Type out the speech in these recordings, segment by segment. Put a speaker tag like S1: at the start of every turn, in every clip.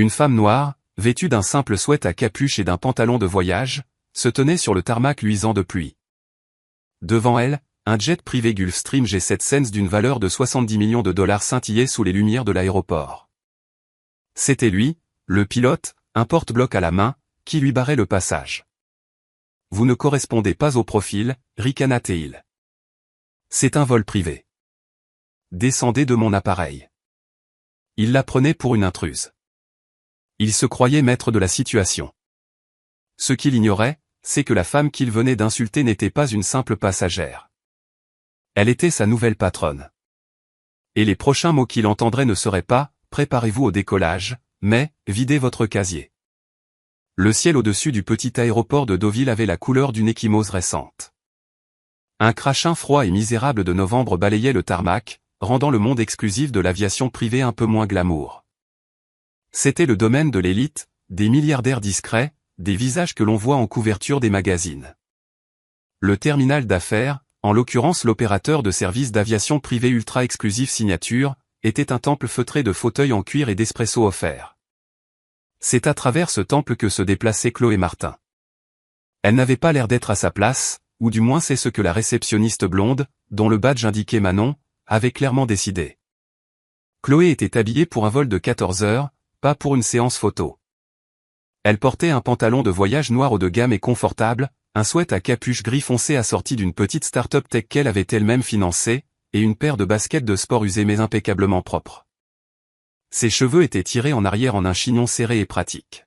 S1: Une femme noire, vêtue d'un simple sweat à capuche et d'un pantalon de voyage, se tenait sur le tarmac luisant de pluie. Devant elle, un jet privé Gulfstream G7 Sense d'une valeur de 70 millions de dollars scintillait sous les lumières de l'aéroport. C'était lui, le pilote, un porte-bloc à la main, qui lui barrait le passage. « Vous ne correspondez pas au profil », ricana-t-il. « C'est un vol privé. Descendez de mon appareil. » Il la prenait pour une intruse. Il se croyait maître de la situation. Ce qu'il ignorait, c'est que la femme qu'il venait d'insulter n'était pas une simple passagère. Elle était sa nouvelle patronne. Et les prochains mots qu'il entendrait ne seraient pas « préparez-vous au décollage », mais « videz votre casier ». Le ciel au-dessus du petit aéroport de Deauville avait la couleur d'une échymose récente. Un crachin froid et misérable de novembre balayait le tarmac, rendant le monde exclusif de l'aviation privée un peu moins glamour. C'était le domaine de l'élite, des milliardaires discrets, des visages que l'on voit en couverture des magazines. Le terminal d'affaires, en l'occurrence l'opérateur de services d'aviation privée ultra exclusif Signature, était un temple feutré de fauteuils en cuir et d'espresso offerts. C'est à travers ce temple que se déplaçait Chloé Martin. Elle n'avait pas l'air d'être à sa place, ou du moins c'est ce que la réceptionniste blonde, dont le badge indiquait Manon, avait clairement décidé. Chloé était habillée pour un vol de 14 heures, pas pour une séance photo. Elle portait un pantalon de voyage noir haut de gamme et confortable, un sweat à capuche gris foncé assorti d'une petite start-up tech qu'elle avait elle-même financée, et une paire de baskets de sport usées mais impeccablement propres. Ses cheveux étaient tirés en arrière en un chignon serré et pratique.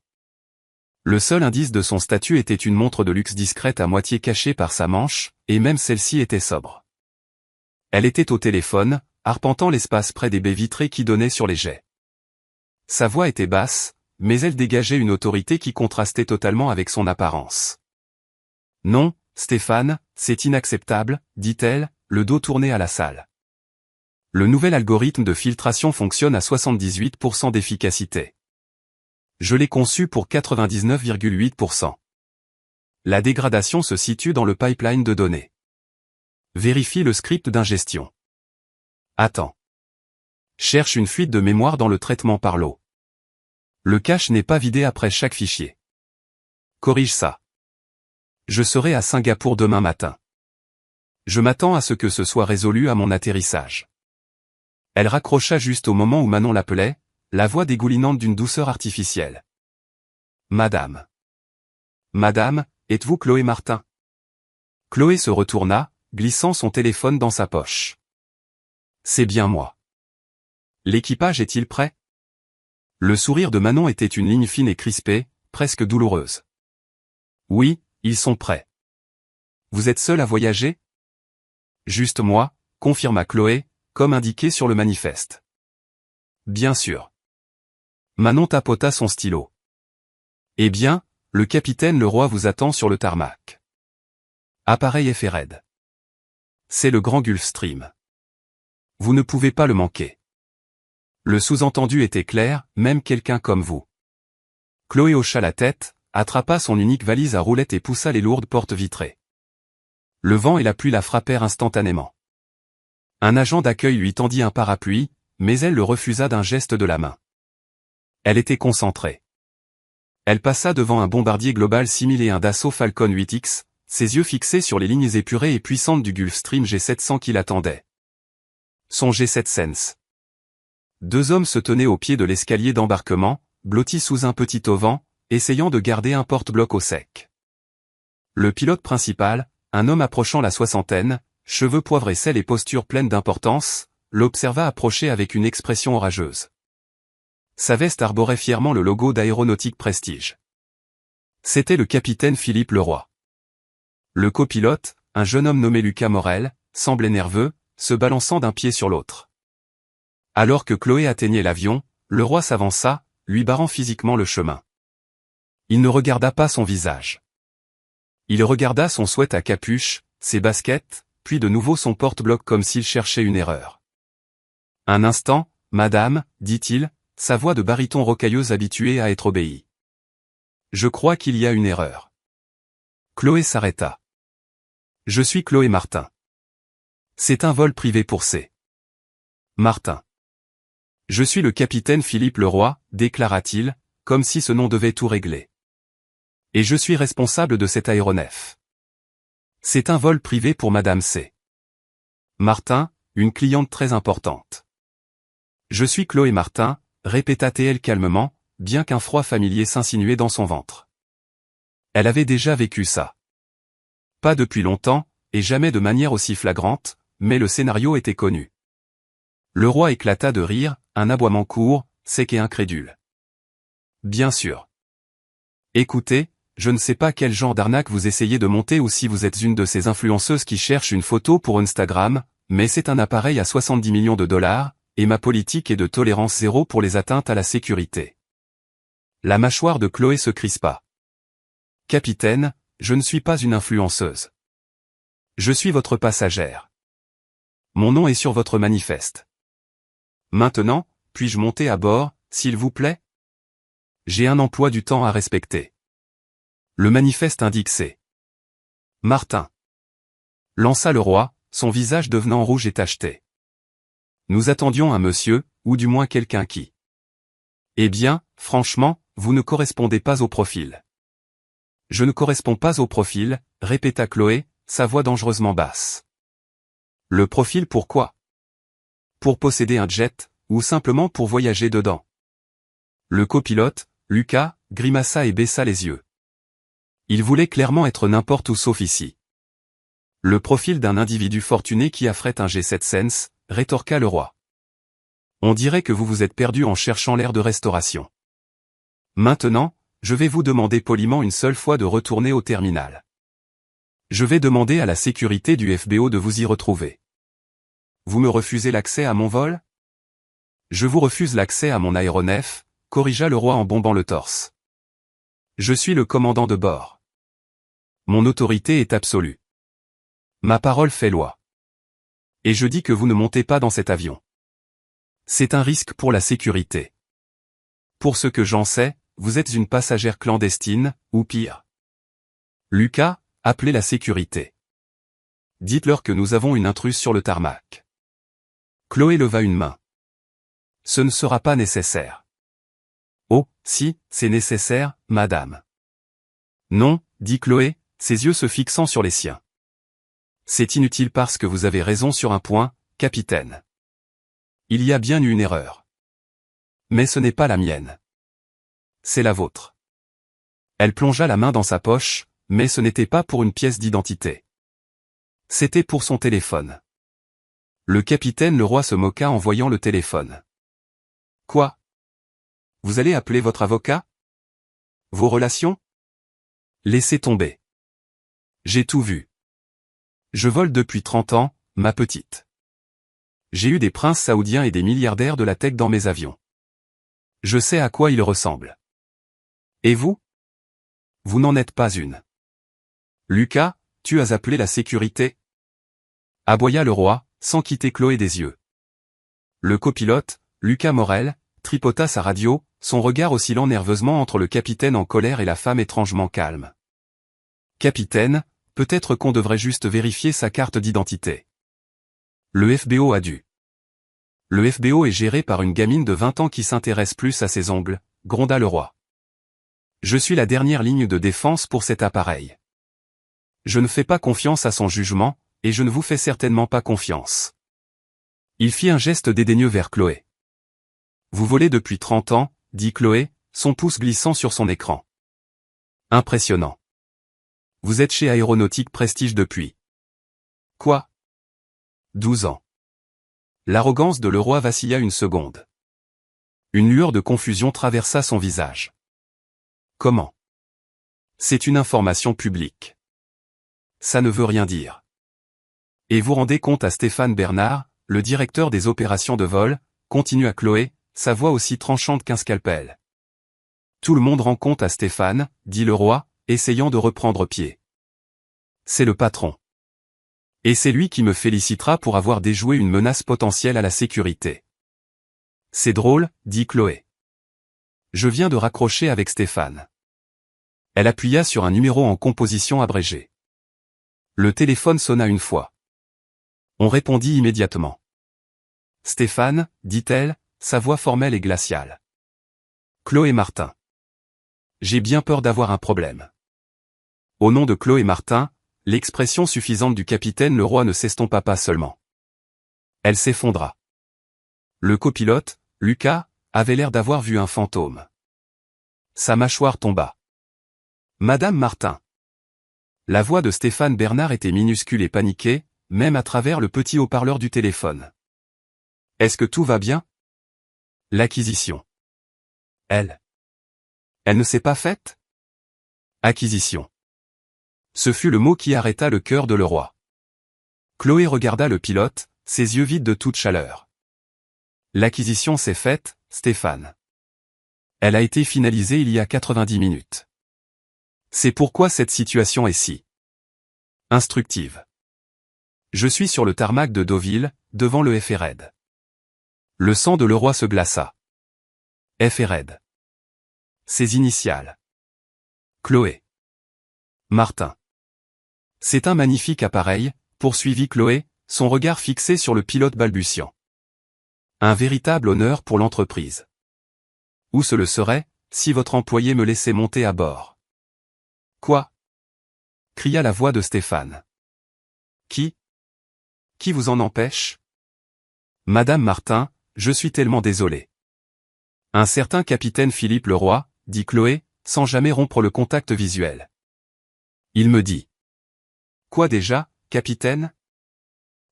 S1: Le seul indice de son statut était une montre de luxe discrète à moitié cachée par sa manche, et même celle-ci était sobre. Elle était au téléphone, arpentant l'espace près des baies vitrées qui donnaient sur les jets. Sa voix était basse, mais elle dégageait une autorité qui contrastait totalement avec son apparence. « Non, Stéphane, c'est inacceptable, dit-elle, le dos tourné à la salle. Le nouvel algorithme de filtration fonctionne à 78% d'efficacité. Je l'ai conçu pour 99,8%. La dégradation se situe dans le pipeline de données. Vérifie le script d'ingestion. Attends. Cherche une fuite de mémoire dans le traitement par l'eau. Le cache n'est pas vidé après chaque fichier. Corrige ça. Je serai à Singapour demain matin. Je m'attends à ce que ce soit résolu à mon atterrissage. Elle raccrocha juste au moment où Manon l'appelait, la voix dégoulinante d'une douceur artificielle. Madame. Madame, êtes-vous Chloé Martin? Chloé se retourna, glissant son téléphone dans sa poche. C'est bien moi. L'équipage est-il prêt? Le sourire de Manon était une ligne fine et crispée, presque douloureuse. Oui, ils sont prêts. Vous êtes seul à voyager? Juste moi, confirma Chloé, comme indiqué sur le manifeste. Bien sûr. Manon tapota son stylo. Eh bien, le capitaine Leroy vous attend sur le tarmac. Appareil effet raid. C'est le grand Gulfstream. Vous ne pouvez pas le manquer. Le sous-entendu était clair, même quelqu'un comme vous. Chloé hocha la tête, attrapa son unique valise à roulettes et poussa les lourdes portes vitrées. Le vent et la pluie la frappèrent instantanément. Un agent d'accueil lui tendit un parapluie, mais elle le refusa d'un geste de la main. Elle était concentrée. Elle passa devant un bombardier Global 6000 et un Dassault Falcon 8X, ses yeux fixés sur les lignes épurées et puissantes du Gulfstream G700 qui l'attendait. Son G7 Sense. Deux hommes se tenaient au pied de l'escalier d'embarquement, blottis sous un petit auvent, essayant de garder un porte-bloc au sec. Le pilote principal, un homme approchant la soixantaine, cheveux poivrés sel et posture pleine d'importance, l'observa approcher avec une expression orageuse. Sa veste arborait fièrement le logo d'Aéronautique Prestige. C'était le capitaine Philippe Leroy. Le copilote, un jeune homme nommé Lucas Morel, semblait nerveux, se balançant d'un pied sur l'autre. Alors que Chloé atteignait l'avion, Leroy s'avança, lui barrant physiquement le chemin. Il ne regarda pas son visage. Il regarda son sweat à capuche, ses baskets, puis de nouveau son porte-bloc comme s'il cherchait une erreur. Un instant, madame, dit-il, sa voix de baryton rocailleuse habituée à être obéie. Je crois qu'il y a une erreur. Chloé s'arrêta. Je suis Chloé Martin. C'est un vol privé pour C. Martin. Je suis le capitaine Philippe Leroy, déclara-t-il, comme si ce nom devait tout régler. Et je suis responsable de cet aéronef. C'est un vol privé pour Madame C. Martin, une cliente très importante. Je suis Chloé Martin, répéta-t-elle calmement, bien qu'un froid familier s'insinuait dans son ventre. Elle avait déjà vécu ça. Pas depuis longtemps, et jamais de manière aussi flagrante, mais le scénario était connu. Le roi éclata de rire, un aboiement court, sec et incrédule. Bien sûr. Écoutez, je ne sais pas quel genre d'arnaque vous essayez de monter ou si vous êtes une de ces influenceuses qui cherchent une photo pour Instagram, mais c'est un appareil à 70 millions de dollars, et ma politique est de tolérance zéro pour les atteintes à la sécurité. La mâchoire de Chloé se crispa. Capitaine, je ne suis pas une influenceuse. Je suis votre passagère. Mon nom est sur votre manifeste. Maintenant, puis-je monter à bord, s'il vous plaît? J'ai un emploi du temps à respecter. Le manifeste indique C. Martin. Lança le roi, son visage devenant rouge et tacheté. Nous attendions un monsieur, ou du moins quelqu'un qui. Eh bien, franchement, vous ne correspondez pas au profil. Je ne corresponds pas au profil, répéta Chloé, sa voix dangereusement basse. Le profil pourquoi? Pour posséder un jet, ou simplement pour voyager dedans. Le copilote, Lucas, grimaça et baissa les yeux. Il voulait clairement être n'importe où sauf ici. Le profil d'un individu fortuné qui affrète un G7 Sense, rétorqua le roi. On dirait que vous vous êtes perdu en cherchant l'air de restauration. Maintenant, je vais vous demander poliment une seule fois de retourner au terminal. Je vais demander à la sécurité du FBO de vous y retrouver. Vous me refusez l'accès à mon vol? Je vous refuse l'accès à mon aéronef, corrigea le roi en bombant le torse. Je suis le commandant de bord. Mon autorité est absolue. Ma parole fait loi. Et je dis que vous ne montez pas dans cet avion. C'est un risque pour la sécurité. Pour ce que j'en sais, vous êtes une passagère clandestine, ou pire. Lucas, appelez la sécurité. Dites-leur que nous avons une intruse sur le tarmac. Chloé leva une main. Ce ne sera pas nécessaire. Oh, si, c'est nécessaire, madame. Non, dit Chloé, ses yeux se fixant sur les siens. C'est inutile parce que vous avez raison sur un point, capitaine. Il y a bien eu une erreur. Mais ce n'est pas la mienne. C'est la vôtre. Elle plongea la main dans sa poche, mais ce n'était pas pour une pièce d'identité. C'était pour son téléphone. Le capitaine le roi se moqua en voyant le téléphone. Quoi? Vous allez appeler votre avocat? Vos relations? Laissez tomber. J'ai tout vu. Je vole depuis 30 ans, ma petite. J'ai eu des princes saoudiens et des milliardaires de la tech dans mes avions. Je sais à quoi ils ressemblent. Et vous? Vous n'en êtes pas une. Lucas, tu as appelé la sécurité? Aboya le roi, sans quitter Chloé des yeux. Le copilote, Lucas Morel, tripota sa radio, son regard oscillant nerveusement entre le capitaine en colère et la femme étrangement calme. Capitaine, peut-être qu'on devrait juste vérifier sa carte d'identité. Le FBO a dû. Le FBO est géré par une gamine de 20 ans qui s'intéresse plus à ses ongles, gronda le roi. Je suis la dernière ligne de défense pour cet appareil. Je ne fais pas confiance à son jugement, et je ne vous fais certainement pas confiance. Il fit un geste dédaigneux vers Chloé. Vous volez depuis 30 ans, dit Chloé, son pouce glissant sur son écran. Impressionnant. Vous êtes chez Aéronautique Prestige depuis. Quoi? 12 ans. L'arrogance de le roi vacilla une seconde. Une lueur de confusion traversa son visage. Comment? C'est une information publique. Ça ne veut rien dire. Et vous rendez compte à Stéphane Bernard, le directeur des opérations de vol, continua Chloé, sa voix aussi tranchante qu'un scalpel. Tout le monde rend compte à Stéphane, dit le roi, essayant de reprendre pied. C'est le patron. Et c'est lui qui me félicitera pour avoir déjoué une menace potentielle à la sécurité. C'est drôle, dit Chloé. Je viens de raccrocher avec Stéphane. Elle appuya sur un numéro en composition abrégée. Le téléphone sonna une fois. On répondit immédiatement. Stéphane, dit-elle, sa voix formelle et glaciale. Chloé Martin. j'ai bien peur d'avoir un problème. Au nom de Chloé Martin, l'expression suffisante du capitaine Leroy ne s'estompa pas seulement. Elle s'effondra. Le copilote, Lucas, avait l'air d'avoir vu un fantôme. Sa mâchoire tomba. Madame Martin. La voix de Stéphane Bernard était minuscule et paniquée, même à travers le petit haut-parleur du téléphone. Est-ce que tout va bien? L'acquisition. Elle ne s'est pas faite? Acquisition. Ce fut le mot qui arrêta le cœur de Leroy. Chloé regarda le pilote, ses yeux vides de toute chaleur. L'acquisition s'est faite, Stéphane. Elle a été finalisée il y a 90 minutes. C'est pourquoi cette situation est si instructive. Je suis sur le tarmac de Deauville, devant le FRED. Le sang de Leroy se glaça. FRED. Ses initiales. Chloé. Martin. C'est un magnifique appareil, poursuivit Chloé, son regard fixé sur le pilote balbutiant. Un véritable honneur pour l'entreprise. Où ce le serait, si votre employé me laissait monter à bord? Quoi? Cria la voix de Stéphane. Qui vous en empêche? Madame Martin, je suis tellement désolé. Un certain capitaine Philippe Leroy, dit Chloé, sans jamais rompre le contact visuel. Il me dit. Quoi déjà, capitaine?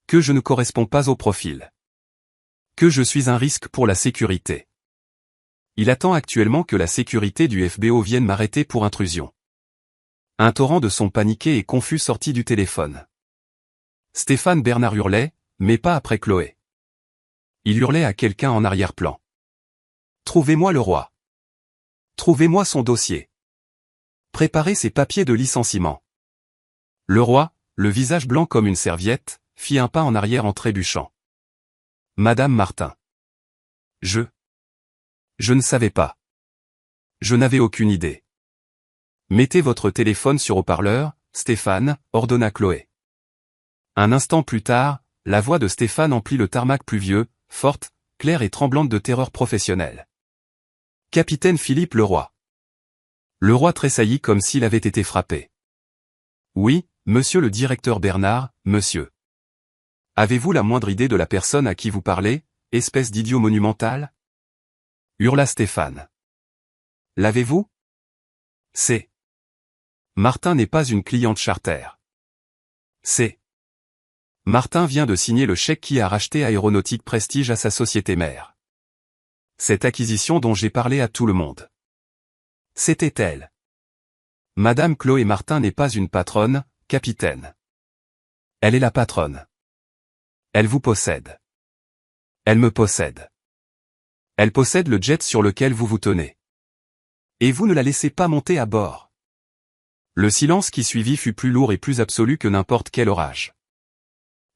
S1: Que je ne corresponds pas au profil. Que je suis un risque pour la sécurité. Il attend actuellement que la sécurité du FBO vienne m'arrêter pour intrusion. Un torrent de sons paniqués et confus sortit du téléphone. Stéphane Bernard hurlait, mais pas après Chloé. Il hurlait à quelqu'un en arrière-plan. Trouvez-moi Leroy. Trouvez-moi son dossier. Préparez ses papiers de licenciement. Leroy, le visage blanc comme une serviette, fit un pas en arrière en trébuchant. Madame Martin. Je ne savais pas. Je n'avais aucune idée. Mettez votre téléphone sur haut-parleur, Stéphane, ordonna Chloé. Un instant plus tard, la voix de Stéphane emplit le tarmac pluvieux, forte, claire et tremblante de terreur professionnelle. Capitaine Philippe Leroy. Leroy tressaillit comme s'il avait été frappé. Oui, monsieur le directeur Bernard, monsieur. Avez-vous la moindre idée de la personne à qui vous parlez, espèce d'idiot monumental? Hurla Stéphane. L'avez-vous? C'est. Martin n'est pas une cliente charter. C'est. Martin vient de signer le chèque qui a racheté Aéronautique Prestige à sa société mère. Cette acquisition dont j'ai parlé à tout le monde. C'était elle. Madame Chloé Martin n'est pas une patronne, capitaine. Elle est la patronne. Elle vous possède. Elle me possède. Elle possède le jet sur lequel vous vous tenez. Et vous ne la laissez pas monter à bord. Le silence qui suivit fut plus lourd et plus absolu que n'importe quel orage.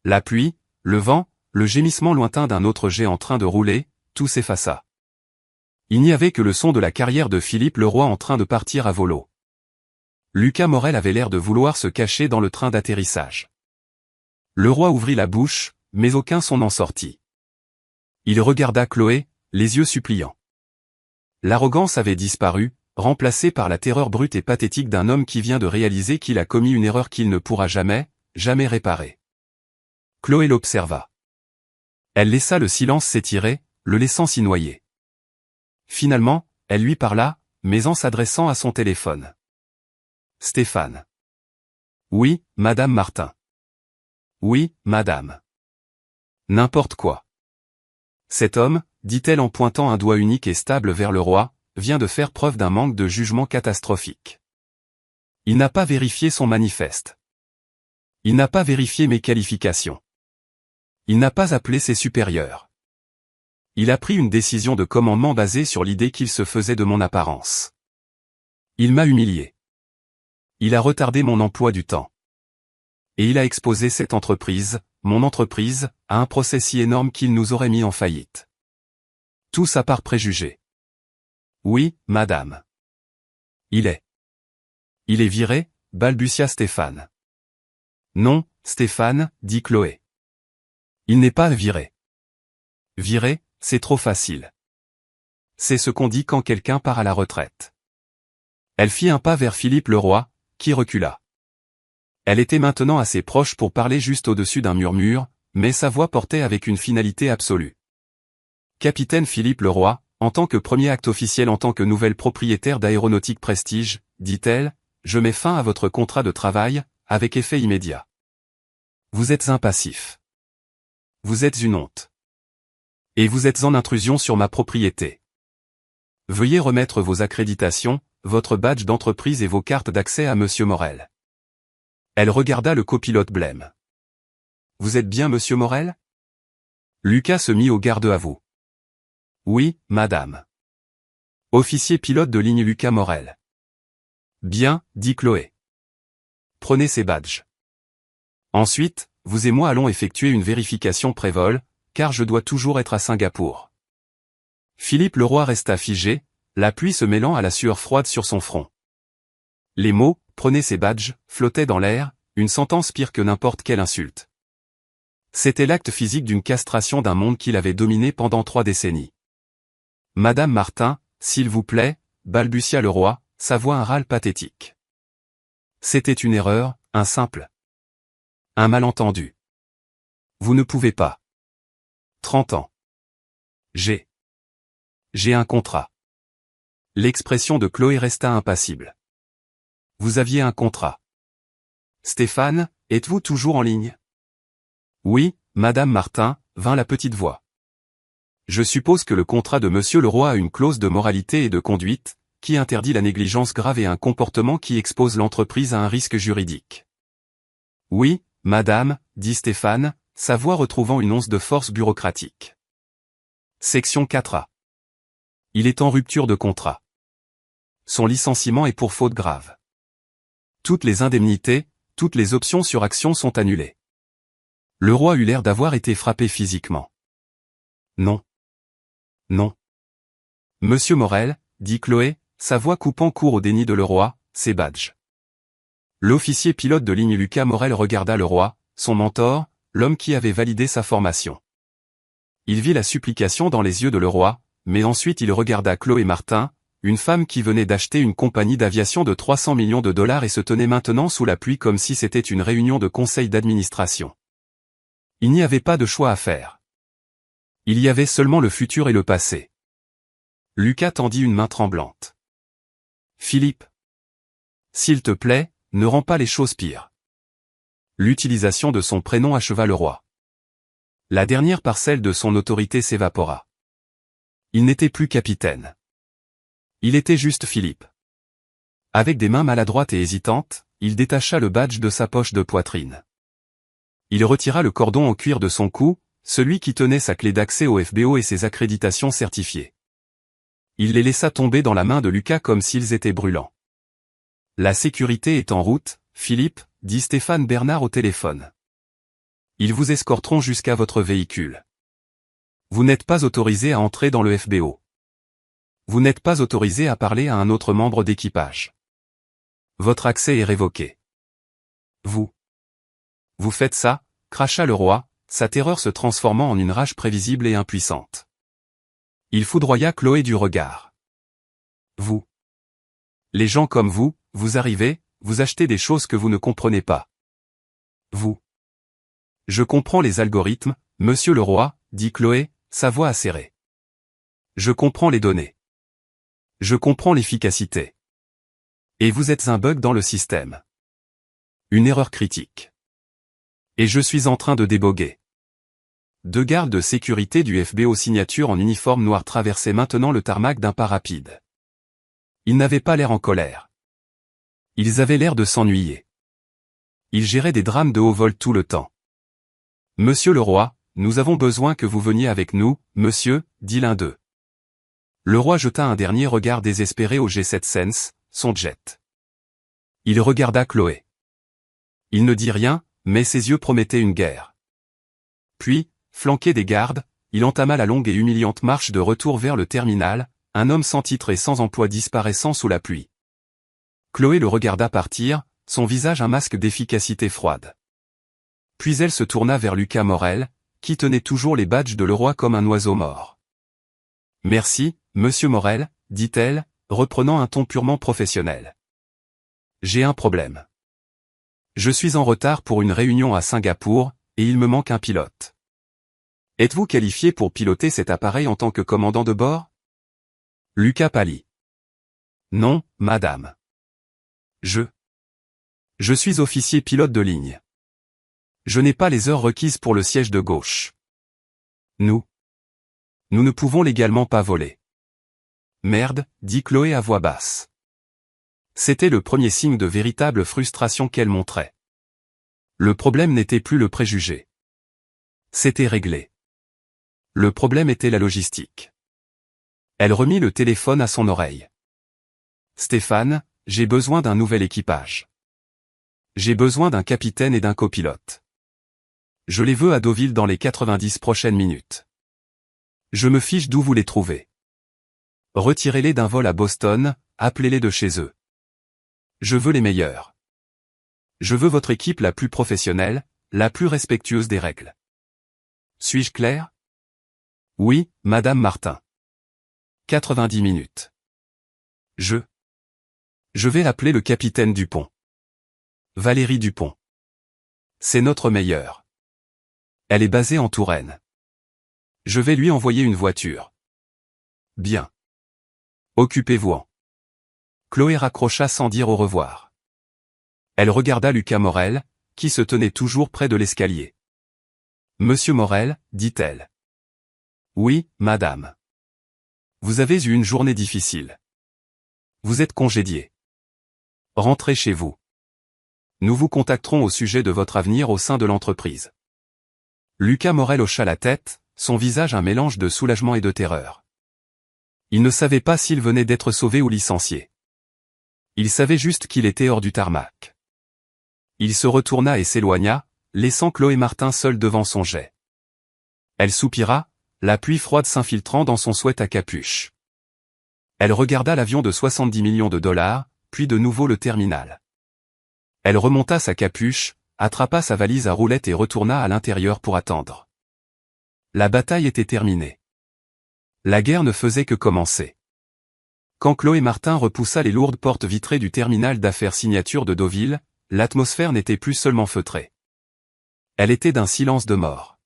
S1: La pluie, le vent, le gémissement lointain d'un autre jet en train de rouler, tout s'effaça. Il n'y avait que le son de la carrière de Philippe Leroy en train de partir à volo. Lucas Morel avait l'air de vouloir se cacher dans le train d'atterrissage. Leroy ouvrit la bouche, mais aucun son n'en sortit. Il regarda Chloé, les yeux suppliants. L'arrogance avait disparu, remplacée par la terreur brute et pathétique d'un homme qui vient de réaliser qu'il a commis une erreur qu'il ne pourra jamais réparer. Chloé l'observa. Elle laissa le silence s'étirer, le laissant s'y noyer. Finalement, elle lui parla, mais en s'adressant à son téléphone. Stéphane. Oui, Madame Martin. Oui, Madame. N'importe quoi. Cet homme, dit-elle en pointant un doigt unique et stable vers le roi, vient de faire preuve d'un manque de jugement catastrophique. Il n'a pas vérifié son manifeste. Il n'a pas vérifié mes qualifications. Il n'a pas appelé ses supérieurs. Il a pris une décision de commandement basée sur l'idée qu'il se faisait de mon apparence. Il m'a humilié. Il a retardé mon emploi du temps. Et il a exposé cette entreprise, mon entreprise, à un procès si énorme qu'il nous aurait mis en faillite. Tout ça par préjugé. Oui, madame. Il est viré, balbutia Stéphane. Non, Stéphane, dit Chloé. Il n'est pas viré. Viré, c'est trop facile. C'est ce qu'on dit quand quelqu'un part à la retraite. Elle fit un pas vers Philippe le roi, qui recula. Elle était maintenant assez proche pour parler juste au-dessus d'un murmure, mais sa voix portait avec une finalité absolue. Capitaine Philippe le roi, en tant que premier acte officiel en tant que nouvelle propriétaire d'Aéronautique Prestige, dit-elle, je mets fin à votre contrat de travail, avec effet immédiat. Vous êtes un passif. Vous êtes une honte. Et vous êtes en intrusion sur ma propriété. Veuillez remettre vos accréditations, votre badge d'entreprise et vos cartes d'accès à Monsieur Morel. Elle regarda le copilote blême. Vous êtes bien Monsieur Morel? Lucas se mit au garde à vous. Oui, madame. Officier pilote de ligne Lucas Morel. Bien, dit Chloé. Prenez ces badges. Ensuite, vous et moi allons effectuer une vérification pré-vol, car je dois toujours être à Singapour. Philippe le roi resta figé, la pluie se mêlant à la sueur froide sur son front. Les mots, prenez ces badges, flottaient dans l'air, une sentence pire que n'importe quelle insulte. C'était l'acte physique d'une castration d'un monde qu'il avait dominé pendant 3 décennies. Madame Martin, s'il vous plaît, balbutia le roi, sa voix un râle pathétique. C'était une erreur, un malentendu. Vous ne pouvez pas. 30 ans. J'ai un contrat. L'expression de Chloé resta impassible. Vous aviez un contrat. Stéphane, êtes-vous toujours en ligne? Oui, Madame Martin, vint la petite voix. Je suppose que le contrat de Monsieur le Roi a une clause de moralité et de conduite, qui interdit la négligence grave et un comportement qui expose l'entreprise à un risque juridique. Oui, Madame, dit Stéphane, sa voix retrouvant une once de force bureaucratique. Section 4A. Il est en rupture de contrat. Son licenciement est pour faute grave. Toutes les indemnités, toutes les options sur actions sont annulées. Le roi eut l'air d'avoir été frappé physiquement. Non. Non. Monsieur Morel, dit Chloé, sa voix coupant court au déni de le roi, ses badges. L'officier pilote de ligne Lucas Morel regarda le roi, son mentor, l'homme qui avait validé sa formation. Il vit la supplication dans les yeux de le roi, mais ensuite il regarda Chloé Martin, une femme qui venait d'acheter une compagnie d'aviation de 300 millions de dollars et se tenait maintenant sous la pluie comme si c'était une réunion de conseil d'administration. Il n'y avait pas de choix à faire. Il y avait seulement le futur et le passé. Lucas tendit une main tremblante. Philippe. S'il te plaît, ne rends pas les choses pires. L'utilisation de son prénom acheva le roi. La dernière parcelle de son autorité s'évapora. Il n'était plus capitaine. Il était juste Philippe. Avec des mains maladroites et hésitantes, il détacha le badge de sa poche de poitrine. Il retira le cordon en cuir de son cou, celui qui tenait sa clé d'accès au FBO et ses accréditations certifiées. Il les laissa tomber dans la main de Lucas comme s'ils étaient brûlants. La sécurité est en route, Philippe, dit Stéphane Bernard au téléphone. Ils vous escorteront jusqu'à votre véhicule. Vous n'êtes pas autorisé à entrer dans le FBO. Vous n'êtes pas autorisé à parler à un autre membre d'équipage. Votre accès est révoqué. Vous faites ça, cracha le roi, sa terreur se transformant en une rage prévisible et impuissante. Il foudroya Chloé du regard. Vous. Les gens comme vous arrivez, vous achetez des choses que vous ne comprenez pas. Vous. Je comprends les algorithmes, monsieur le roi, dit Chloé, sa voix acérée. Je comprends les données. Je comprends l'efficacité. Et vous êtes un bug dans le système. Une erreur critique. Et je suis en train de déboguer. 2 gardes de sécurité du FBO signature en uniforme noir traversaient maintenant le tarmac d'un pas rapide. Ils n'avaient pas l'air en colère. Ils avaient l'air de s'ennuyer. Ils géraient des drames de haut vol tout le temps. Monsieur le roi, nous avons besoin que vous veniez avec nous, monsieur, dit l'un d'eux. Le roi jeta un dernier regard désespéré au G7 Sense, son jet. Il regarda Chloé. Il ne dit rien, mais ses yeux promettaient une guerre. Puis, flanqué des gardes, il entama la longue et humiliante marche de retour vers le terminal, un homme sans titre et sans emploi disparaissant sous la pluie. Chloé le regarda partir, son visage un masque d'efficacité froide. Puis elle se tourna vers Lucas Morel, qui tenait toujours les badges de le roi comme un oiseau mort. Merci, monsieur Morel, dit-elle, reprenant un ton purement professionnel. J'ai un problème. Je suis en retard pour une réunion à Singapour, et il me manque un pilote. Êtes-vous qualifié pour piloter cet appareil en tant que commandant de bord? Lucas pâlit. Non, madame. Je suis officier pilote de ligne. Je n'ai pas les heures requises pour le siège de gauche. Nous ne pouvons légalement pas voler. Merde, dit Chloé à voix basse. C'était le premier signe de véritable frustration qu'elle montrait. Le problème n'était plus le préjugé. C'était réglé. Le problème était la logistique. Elle remit le téléphone à son oreille. Stéphane, j'ai besoin d'un nouvel équipage. J'ai besoin d'un capitaine et d'un copilote. Je les veux à Deauville dans les 90 prochaines minutes. Je me fiche d'où vous les trouvez. Retirez-les d'un vol à Boston, appelez-les de chez eux. Je veux les meilleurs. Je veux votre équipe la plus professionnelle, la plus respectueuse des règles. Suis-je clair? Oui, Madame Martin. 90 minutes. Je vais appeler le capitaine Dupont. Valérie Dupont. C'est notre meilleure. Elle est basée en Touraine. Je vais lui envoyer une voiture. Bien. Occupez-vous-en. Chloé raccrocha sans dire au revoir. Elle regarda Lucas Morel, qui se tenait toujours près de l'escalier. Monsieur Morel, dit-elle. Oui, madame. Vous avez eu une journée difficile. Vous êtes congédié. Rentrez chez vous. Nous vous contacterons au sujet de votre avenir au sein de l'entreprise. Lucas Morel hocha la tête, son visage un mélange de soulagement et de terreur. Il ne savait pas s'il venait d'être sauvé ou licencié. Il savait juste qu'il était hors du tarmac. Il se retourna et s'éloigna, laissant Chloé Martin seule devant son jet. Elle soupira, la pluie froide s'infiltrant dans son sweat à capuche. Elle regarda l'avion de 70 millions de dollars, puis de nouveau le terminal. Elle remonta sa capuche, attrapa sa valise à roulettes et retourna à l'intérieur pour attendre. La bataille était terminée. La guerre ne faisait que commencer. Quand Chloé Martin repoussa les lourdes portes vitrées du terminal d'affaires signature de Deauville, l'atmosphère n'était plus seulement feutrée. Elle était d'un silence de mort.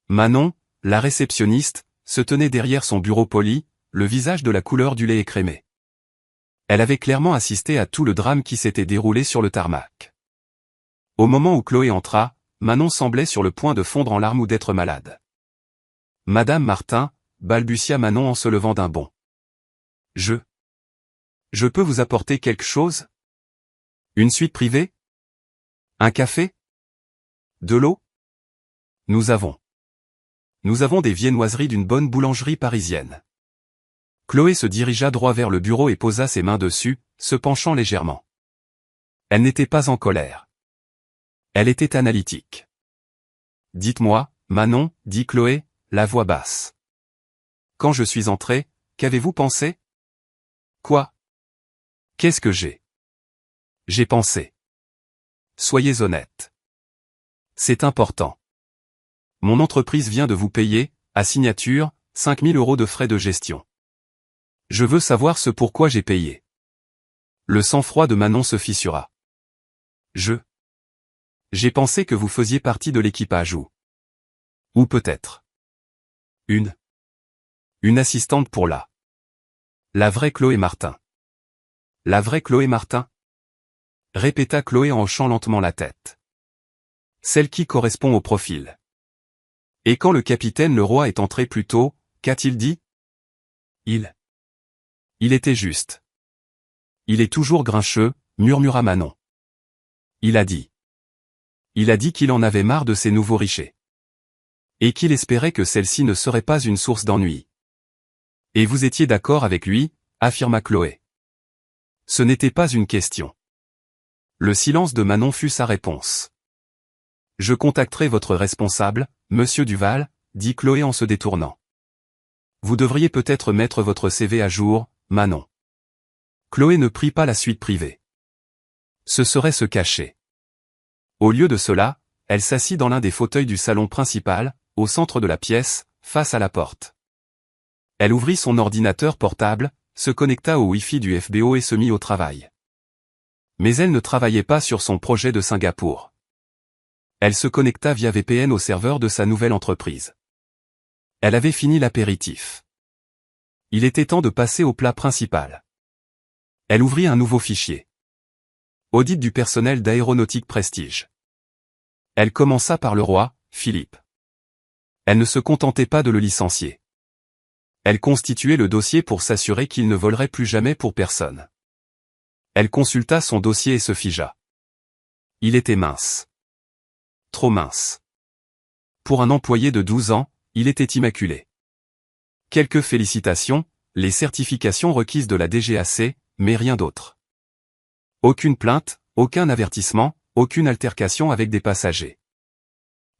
S1: Manon, la réceptionniste, se tenait derrière son bureau poli, le visage de la couleur du lait écrémé. Elle avait clairement assisté à tout le drame qui s'était déroulé sur le tarmac. Au moment où Chloé entra, Manon semblait sur le point de fondre en larmes ou d'être malade. Madame Martin, balbutia Manon en se levant d'un bond. Je peux vous apporter quelque chose? Une suite privée? Un café? De l'eau? Nous avons des viennoiseries d'une bonne boulangerie parisienne. Chloé se dirigea droit vers le bureau et posa ses mains dessus, se penchant légèrement. Elle n'était pas en colère. Elle était analytique. Dites-moi, Manon, dit Chloé, la voix basse. Quand je suis entrée, qu'avez-vous pensé? Quoi? Qu'est-ce que j'ai? J'ai pensé. Soyez honnête. C'est important. Mon entreprise vient de vous payer, à signature, 5 000 € de frais de gestion. Je veux savoir ce pourquoi j'ai payé. Le sang-froid de Manon se fissura. J'ai pensé que vous faisiez partie de l'équipage ou peut-être une assistante pour la vraie Chloé Martin. La vraie Chloé Martin? Répéta Chloé en hochant lentement la tête. Celle qui correspond au profil. Et quand le capitaine Leroy est entré plus tôt, qu'a-t-il dit? Il était juste. Il est toujours grincheux, murmura Manon. Il a dit qu'il en avait marre de ces nouveaux riches. Et qu'il espérait que celle-ci ne serait pas une source d'ennui. Et vous étiez d'accord avec lui, affirma Chloé. Ce n'était pas une question. Le silence de Manon fut sa réponse. Je contacterai votre responsable, monsieur Duval, dit Chloé en se détournant. Vous devriez peut-être mettre votre CV à jour, Manon. Chloé ne prit pas la suite privée. Ce serait se cacher. Au lieu de cela, elle s'assit dans l'un des fauteuils du salon principal, au centre de la pièce, face à la porte. Elle ouvrit son ordinateur portable, se connecta au Wi-Fi du FBO et se mit au travail. Mais elle ne travaillait pas sur son projet de Singapour. Elle se connecta via VPN au serveur de sa nouvelle entreprise. Elle avait fini l'apéritif. Il était temps de passer au plat principal. Elle ouvrit un nouveau fichier. Audit du personnel d'Aéronautique Prestige. Elle commença par le roi, Philippe. Elle ne se contentait pas de le licencier. Elle constituait le dossier pour s'assurer qu'il ne volerait plus jamais pour personne. Elle consulta son dossier et se figea. Il était mince. Trop mince. Pour un employé de 12 ans, il était immaculé. Quelques félicitations, les certifications requises de la DGAC, mais rien d'autre. Aucune plainte, aucun avertissement, aucune altercation avec des passagers.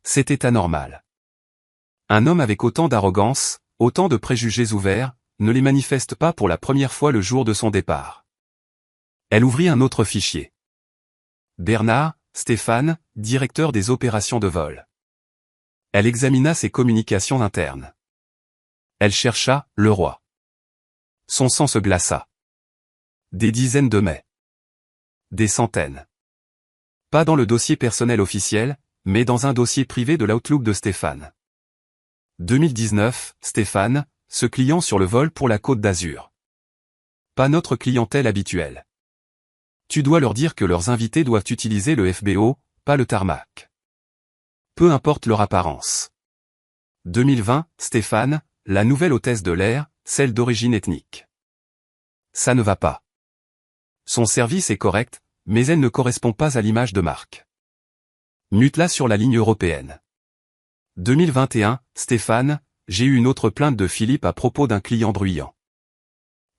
S1: C'était anormal. Un homme avec autant d'arrogance, autant de préjugés ouverts, ne les manifeste pas pour la première fois le jour de son départ. Elle ouvrit un autre fichier. Bernard, Stéphane, directeur des opérations de vol. Elle examina ses communications internes. Elle chercha « le roi ». Son sang se glaça. Des dizaines de mails. Des centaines. Pas dans le dossier personnel officiel, mais dans un dossier privé de l'Outlook de Stéphane. 2019, Stéphane, ce client sur le vol pour la Côte d'Azur. Pas notre clientèle habituelle. Tu dois leur dire que leurs invités doivent utiliser le FBO, pas le tarmac. Peu importe leur apparence. 2020, Stéphane, la nouvelle hôtesse de l'air, celle d'origine ethnique. Ça ne va pas. Son service est correct, mais elle ne correspond pas à l'image de marque. Mute-la sur la ligne européenne. 2021, Stéphane, j'ai eu une autre plainte de Philippe à propos d'un client bruyant.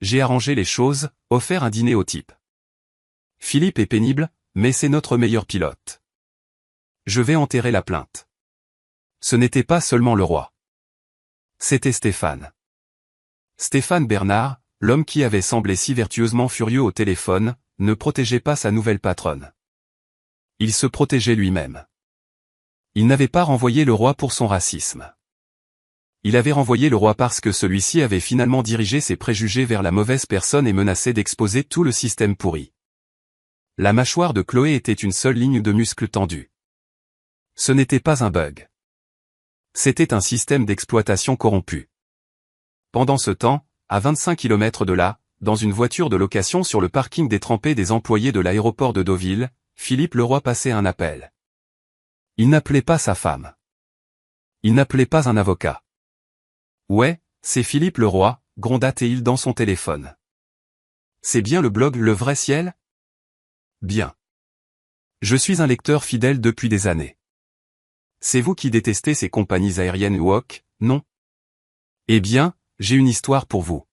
S1: J'ai arrangé les choses, offert un dîner au type. Philippe est pénible, mais c'est notre meilleur pilote. Je vais enterrer la plainte. Ce n'était pas seulement le roi. C'était Stéphane. Stéphane Bernard, l'homme qui avait semblé si vertueusement furieux au téléphone, ne protégeait pas sa nouvelle patronne. Il se protégeait lui-même. Il n'avait pas renvoyé le roi pour son racisme. Il avait renvoyé le roi parce que celui-ci avait finalement dirigé ses préjugés vers la mauvaise personne et menaçait d'exposer tout le système pourri. La mâchoire de Chloé était une seule ligne de muscles tendus. Ce n'était pas un bug. C'était un système d'exploitation corrompu. Pendant ce temps, à 25 km de là, dans une voiture de location sur le parking détrempé des employés de l'aéroport de Deauville, Philippe Leroy passait un appel. Il n'appelait pas sa femme. Il n'appelait pas un avocat. Ouais, c'est Philippe Leroy, gronda-t-il dans son téléphone. C'est bien le blog Le Vrai Ciel? Bien. Je suis un lecteur fidèle depuis des années. C'est vous qui détestez ces compagnies aériennes woke, non? Eh bien, j'ai une histoire pour vous.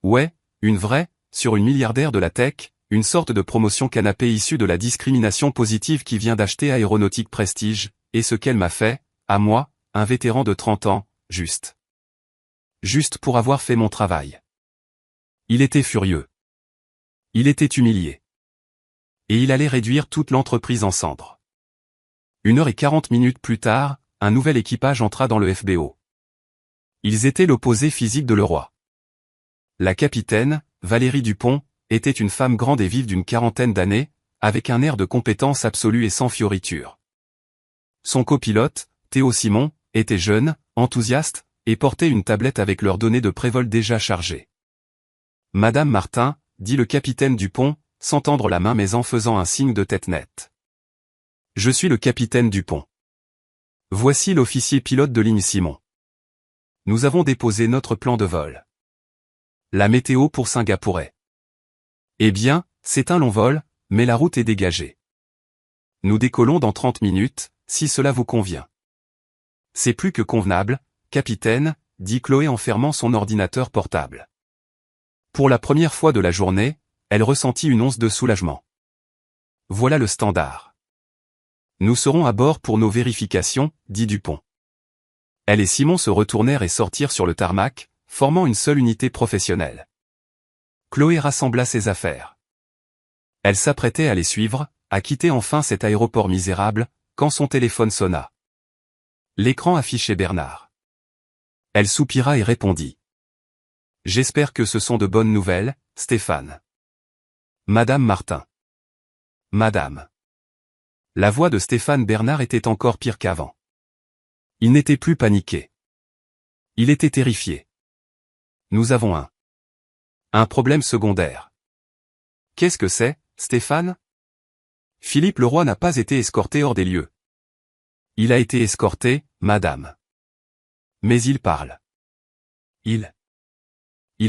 S1: Ouais, une vraie, sur une milliardaire de la tech, une sorte de promotion canapé issue de la discrimination positive qui vient d'acheter Aéronautique Prestige, et ce qu'elle m'a fait, à moi, un vétéran de 30 ans, juste. Juste pour avoir fait mon travail. Il était furieux. Il était humilié. Et il allait réduire toute l'entreprise en cendres. 1h40 plus tard, un nouvel équipage entra dans le FBO. Ils étaient l'opposé physique de Leroy. La capitaine, Valérie Dupont, était une femme grande et vive d'une quarantaine d'années, avec un air de compétence absolue et sans fioriture. Son copilote, Théo Simon, était jeune, enthousiaste, et portait une tablette avec leurs données de prévol déjà chargées. Madame Martin, dit le capitaine Dupont, sans tendre la main mais en faisant un signe de tête nette. Je suis le capitaine Dupont. Voici l'officier pilote de ligne Simon. Nous avons déposé notre plan de vol. La météo pour Singapour. Eh bien, c'est un long vol, mais la route est dégagée. Nous décollons dans 30 minutes, si cela vous convient. C'est plus que convenable, capitaine, dit Chloé en fermant son ordinateur portable. Pour la première fois de la journée, elle ressentit une once de soulagement. Voilà le standard. Nous serons à bord pour nos vérifications, dit Dupont. Elle et Simon se retournèrent et sortirent sur le tarmac, formant une seule unité professionnelle. Chloé rassembla ses affaires. Elle s'apprêtait à les suivre, à quitter enfin cet aéroport misérable, quand son téléphone sonna. L'écran affichait Bernard. Elle soupira et répondit. J'espère que ce sont de bonnes nouvelles, Stéphane. Madame Martin. Madame. La voix de Stéphane Bernard était encore pire qu'avant. Il n'était plus paniqué. Il était terrifié. Nous avons un problème secondaire. Qu'est-ce que c'est, Stéphane? Philippe Leroy n'a pas été escorté hors des lieux. Il a été escorté, madame. Mais il parle. Il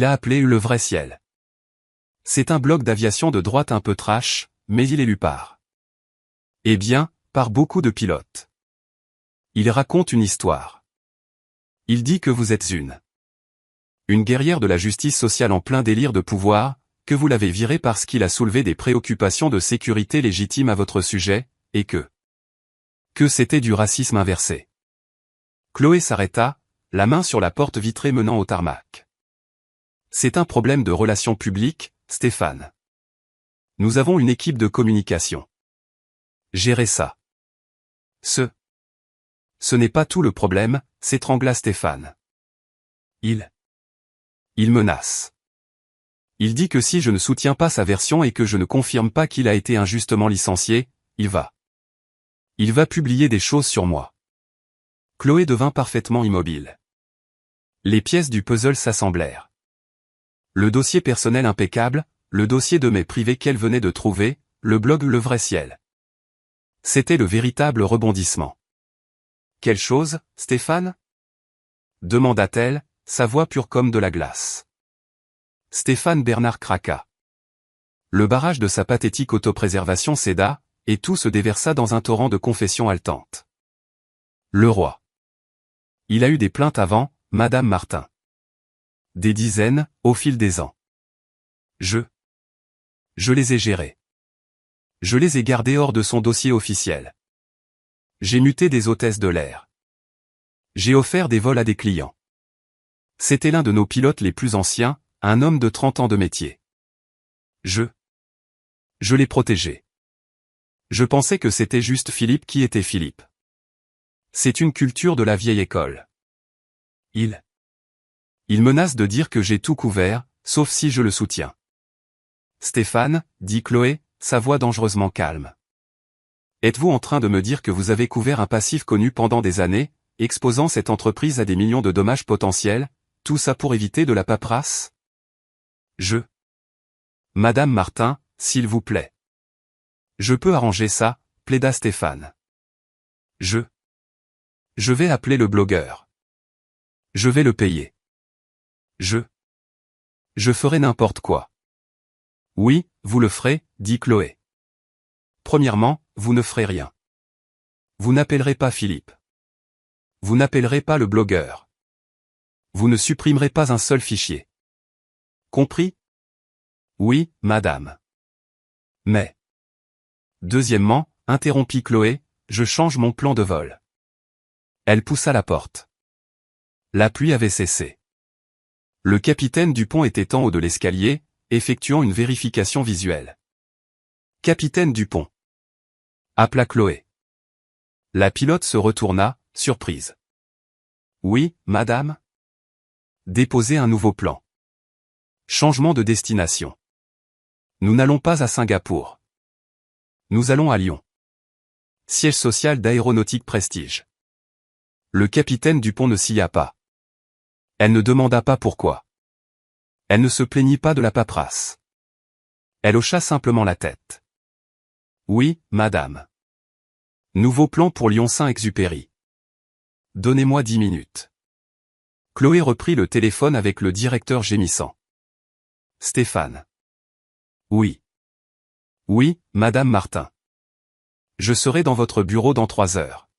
S1: a appelé le vrai ciel. C'est un blog d'aviation de droite un peu trash, mais il est lu par. Eh bien, par beaucoup de pilotes. Il raconte une histoire. Il dit que vous êtes une guerrière de la justice sociale en plein délire de pouvoir, que vous l'avez viré parce qu'il a soulevé des préoccupations de sécurité légitimes à votre sujet, et que c'était du racisme inversé. Chloé s'arrêta, la main sur la porte vitrée menant au tarmac. C'est un problème de relations publiques, Stéphane. Nous avons une équipe de communication. Gérez ça. Ce n'est pas tout le problème, s'étrangla Stéphane. Il menace. Il dit que si je ne soutiens pas sa version et que je ne confirme pas qu'il a été injustement licencié, il va publier des choses sur moi. Chloé devint parfaitement immobile. Les pièces du puzzle s'assemblèrent. Le dossier personnel impeccable, le dossier de mes privés qu'elle venait de trouver, le blog Le Vrai Ciel. C'était le véritable rebondissement. Quelle chose, Stéphane? Demanda-t-elle, sa voix pure comme de la glace. Stéphane Bernard craqua. Le barrage de sa pathétique autopréservation céda, et tout se déversa dans un torrent de confessions haletantes. Le roi. Il a eu des plaintes avant, Madame Martin. Des dizaines, au fil des ans. Je les ai gérées. Je les ai gardées hors de son dossier officiel. J'ai muté des hôtesses de l'air. J'ai offert des vols à des clients. C'était l'un de nos pilotes les plus anciens, un homme de 30 ans de métier. Je l'ai protégé. Je pensais que c'était juste Philippe qui était Philippe. C'est une culture de la vieille école. Il menace de dire que j'ai tout couvert, sauf si je le soutiens. Stéphane, dit Chloé, sa voix dangereusement calme. Êtes-vous en train de me dire que vous avez couvert un passif connu pendant des années, exposant cette entreprise à des millions de dommages potentiels, tout ça pour éviter de la paperasse? Madame Martin, s'il vous plaît. Je peux arranger ça, plaida Stéphane. Je vais appeler le blogueur. Je vais le payer. Je ferai n'importe quoi. Oui, vous le ferez, dit Chloé. Premièrement, vous ne ferez rien. Vous n'appellerez pas Philippe. Vous n'appellerez pas le blogueur. Vous ne supprimerez pas un seul fichier. Compris? Oui, madame. Mais. Deuxièmement, interrompit Chloé, je change mon plan de vol. Elle poussa la porte. La pluie avait cessé. Le capitaine Dupont était en haut de l'escalier, effectuant une vérification visuelle. Capitaine Dupont. Appela Chloé. La pilote se retourna, surprise. Oui, madame? Déposez un nouveau plan. Changement de destination. Nous n'allons pas à Singapour. Nous allons à Lyon. Siège social d'Aéronautique Prestige. Le capitaine Dupont ne s'y a pas. Elle ne demanda pas pourquoi. Elle ne se plaignit pas de la paperasse. Elle hocha simplement la tête. Oui, madame. Nouveau plan pour Lyon-Saint-Exupéry. Donnez-moi 10 minutes. Chloé reprit le téléphone avec le directeur gémissant. Stéphane. Oui. Oui, madame Martin. Je serai dans votre bureau dans 3 heures.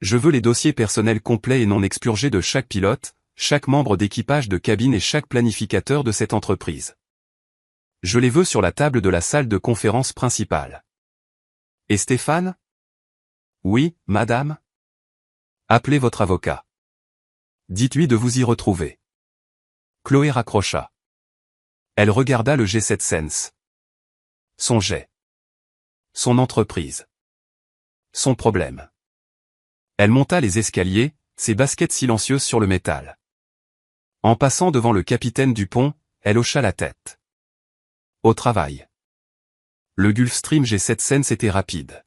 S1: Je veux les dossiers personnels complets et non expurgés de chaque pilote, chaque membre d'équipage de cabine et chaque planificateur de cette entreprise. Je les veux sur la table de la salle de conférence principale. Et Stéphane? Oui, madame? Appelez votre avocat. Dites-lui de vous y retrouver. Chloé raccrocha. Elle regarda le G7 Sense. Son jet. Son entreprise. Son problème. Elle monta les escaliers, ses baskets silencieuses sur le métal. En passant devant le capitaine Dupont, elle hocha la tête. Au travail. Le Gulfstream G7 Sense était rapide.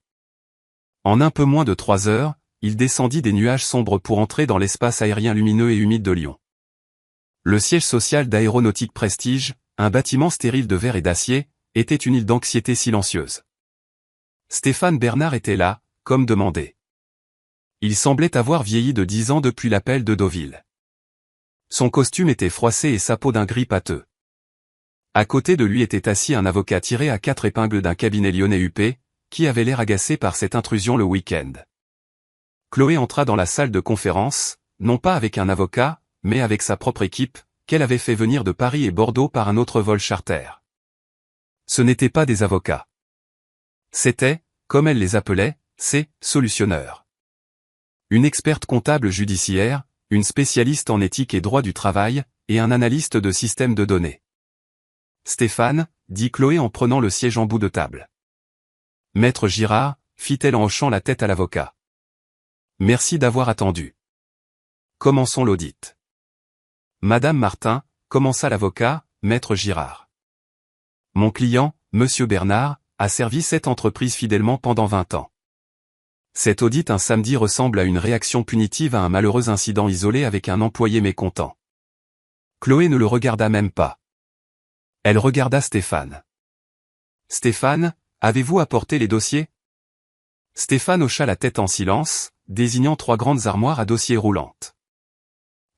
S1: En un peu moins de 3 heures, il descendit des nuages sombres pour entrer dans l'espace aérien lumineux et humide de Lyon. Le siège social d'Aéronautique Prestige, un bâtiment stérile de verre et d'acier, était une île d'anxiété silencieuse. Stéphane Bernard était là, comme demandé. Il semblait avoir vieilli de 10 ans depuis l'appel de Deauville. Son costume était froissé et sa peau d'un gris pâteux. À côté de lui était assis un avocat tiré à 4 épingles d'un cabinet lyonnais huppé, qui avait l'air agacé par cette intrusion le week-end. Chloé entra dans la salle de conférence, non pas avec un avocat, mais avec sa propre équipe, qu'elle avait fait venir de Paris et Bordeaux par un autre vol charter. Ce n'étaient pas des avocats. C'étaient, comme elle les appelait, ses solutionneurs. Une experte comptable judiciaire, une spécialiste en éthique et droit du travail, et un analyste de système de données. Stéphane, dit Chloé en prenant le siège en bout de table. Maître Girard, fit-elle en hochant la tête à l'avocat. Merci d'avoir attendu. Commençons l'audit. Madame Martin, commença l'avocat, Maître Girard. Mon client, Monsieur Bernard, a servi cette entreprise fidèlement pendant 20 ans. Cet audit un samedi ressemble à une réaction punitive à un malheureux incident isolé avec un employé mécontent. Chloé ne le regarda même pas. Elle regarda Stéphane. Stéphane, avez-vous apporté les dossiers? Stéphane hocha la tête en silence, désignant 3 grandes armoires à dossiers roulantes.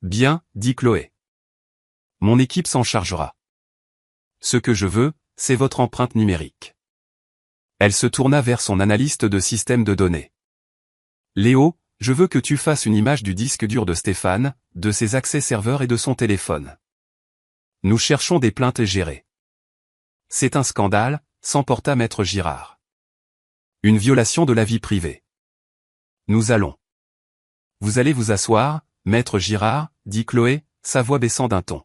S1: Bien, dit Chloé. Mon équipe s'en chargera. Ce que je veux, c'est votre empreinte numérique. Elle se tourna vers son analyste de système de données. Léo, je veux que tu fasses une image du disque dur de Stéphane, de ses accès serveurs et de son téléphone. Nous cherchons des plaintes gérées. C'est un scandale, s'emporta Maître Girard. Une violation de la vie privée. Nous allons. Vous allez vous asseoir, Maître Girard, dit Chloé, sa voix baissant d'un ton.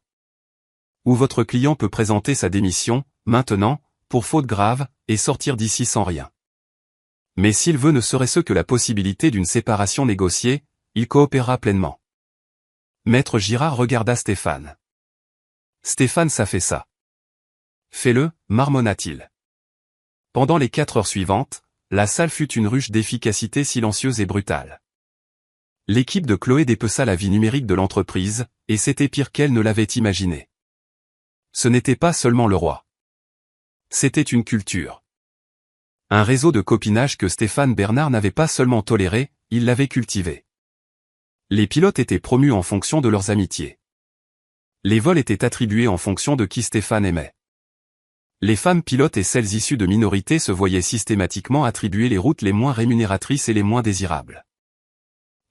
S1: Ou votre client peut présenter sa démission, maintenant, pour faute grave, et sortir d'ici sans rien. Mais s'il veut ne serait-ce que la possibilité d'une séparation négociée, il coopérera pleinement. Maître Girard regarda Stéphane. Stéphane, ça fait ça. Fais-le, marmonna-t-il. Pendant les 4 heures suivantes, la salle fut une ruche d'efficacité silencieuse et brutale. L'équipe de Chloé dépeça la vie numérique de l'entreprise, et c'était pire qu'elle ne l'avait imaginé. Ce n'était pas seulement le roi. C'était une culture. Un réseau de copinage que Stéphane Bernard n'avait pas seulement toléré, il l'avait cultivé. Les pilotes étaient promus en fonction de leurs amitiés. Les vols étaient attribués en fonction de qui Stéphane aimait. Les femmes pilotes et celles issues de minorités se voyaient systématiquement attribuer les routes les moins rémunératrices et les moins désirables.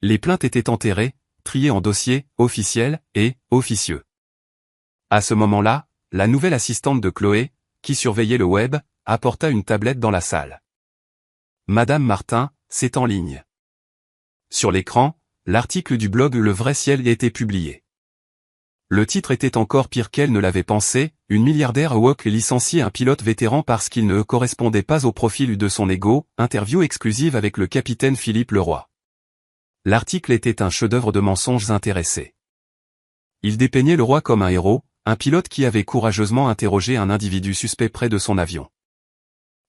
S1: Les plaintes étaient enterrées, triées en dossiers, officiels et officieux. À ce moment-là, la nouvelle assistante de Chloé, qui surveillait le web, apporta une tablette dans la salle. Madame Martin, c'est en ligne. Sur l'écran, l'article du blog Le Vrai Ciel était publié. Le titre était encore pire qu'elle ne l'avait pensé, une milliardaire woke licencie un pilote vétéran parce qu'il ne correspondait pas au profil de son ego, interview exclusive avec le capitaine Philippe Leroy. L'article était un chef-d'œuvre de mensonges intéressés. Il dépeignait Leroy comme un héros, un pilote qui avait courageusement interrogé un individu suspect près de son avion.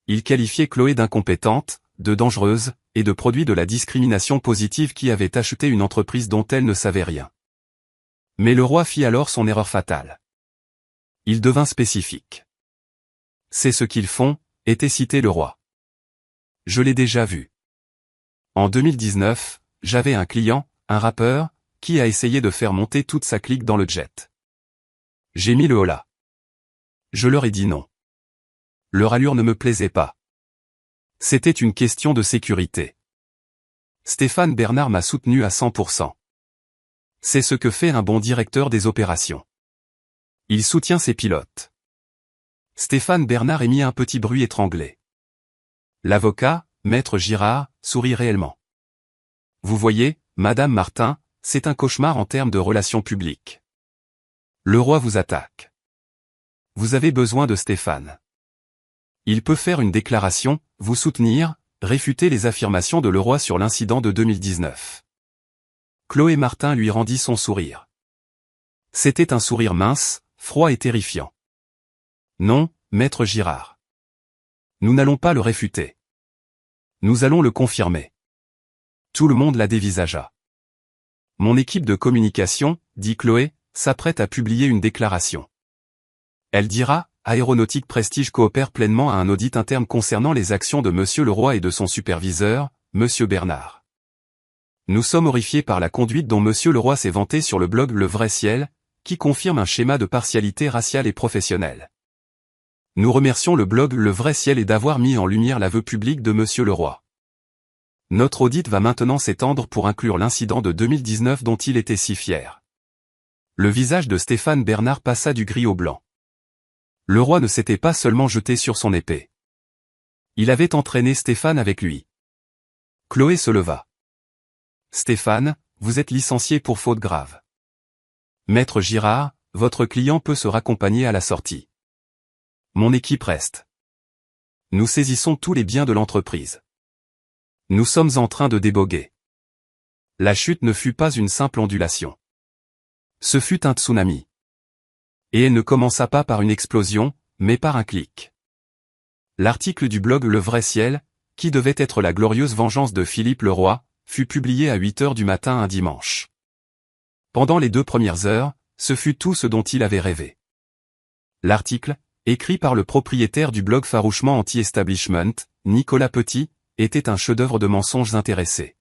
S1: Il qualifiait Chloé d'incompétente, de dangereuse, et de produit de la discrimination positive qui avait acheté une entreprise dont elle ne savait rien. Mais Leroy fit alors son erreur fatale. Il devint spécifique. C'est ce qu'ils font, était cité Leroy. Je l'ai déjà vu. En 2019, j'avais un client, un rappeur, qui a essayé de faire monter toute sa clique dans le jet. J'ai mis le holà. Je leur ai dit non. Leur allure ne me plaisait pas. C'était une question de sécurité. Stéphane Bernard m'a soutenu à 100%. C'est ce que fait un bon directeur des opérations. Il soutient ses pilotes. Stéphane Bernard émit un petit bruit étranglé. L'avocat, Maître Girard, sourit réellement. Vous voyez, Madame Martin, c'est un cauchemar en termes de relations publiques. Le roi vous attaque. Vous avez besoin de Stéphane. Il peut faire une déclaration, vous soutenir, réfuter les affirmations de Leroy sur l'incident de 2019. Chloé Martin lui rendit son sourire. C'était un sourire mince, froid et terrifiant. Non, maître Girard. Nous n'allons pas le réfuter. Nous allons le confirmer. Tout le monde la dévisagea. Mon équipe de communication, dit Chloé, s'apprête à publier une déclaration. Elle dira, Aéronautique Prestige coopère pleinement à un audit interne concernant les actions de Monsieur Leroy et de son superviseur, Monsieur Bernard. Nous sommes horrifiés par la conduite dont Monsieur Leroy s'est vanté sur le blog Le Vrai Ciel, qui confirme un schéma de partialité raciale et professionnelle. Nous remercions le blog Le Vrai Ciel et d'avoir mis en lumière l'aveu public de Monsieur Leroy. Notre audit va maintenant s'étendre pour inclure l'incident de 2019 dont il était si fier. Le visage de Stéphane Bernard passa du gris au blanc. Leroy ne s'était pas seulement jeté sur son épée. Il avait entraîné Stéphane avec lui. Chloé se leva. Stéphane, vous êtes licencié pour faute grave. Maître Girard, votre client peut se raccompagner à la sortie. Mon équipe reste. Nous saisissons tous les biens de l'entreprise. Nous sommes en train de déboguer. La chute ne fut pas une simple ondulation. Ce fut un tsunami. Et elle ne commença pas par une explosion, mais par un clic. L'article du blog Le Vrai Ciel, qui devait être la glorieuse vengeance de Philippe Leroy, fut publié à 8 heures du matin un dimanche. Pendant les 2 premières heures, ce fut tout ce dont il avait rêvé. L'article, écrit par le propriétaire du blog farouchement anti-establishment, Nicolas Petit, était un chef-d'œuvre de mensonges intéressés.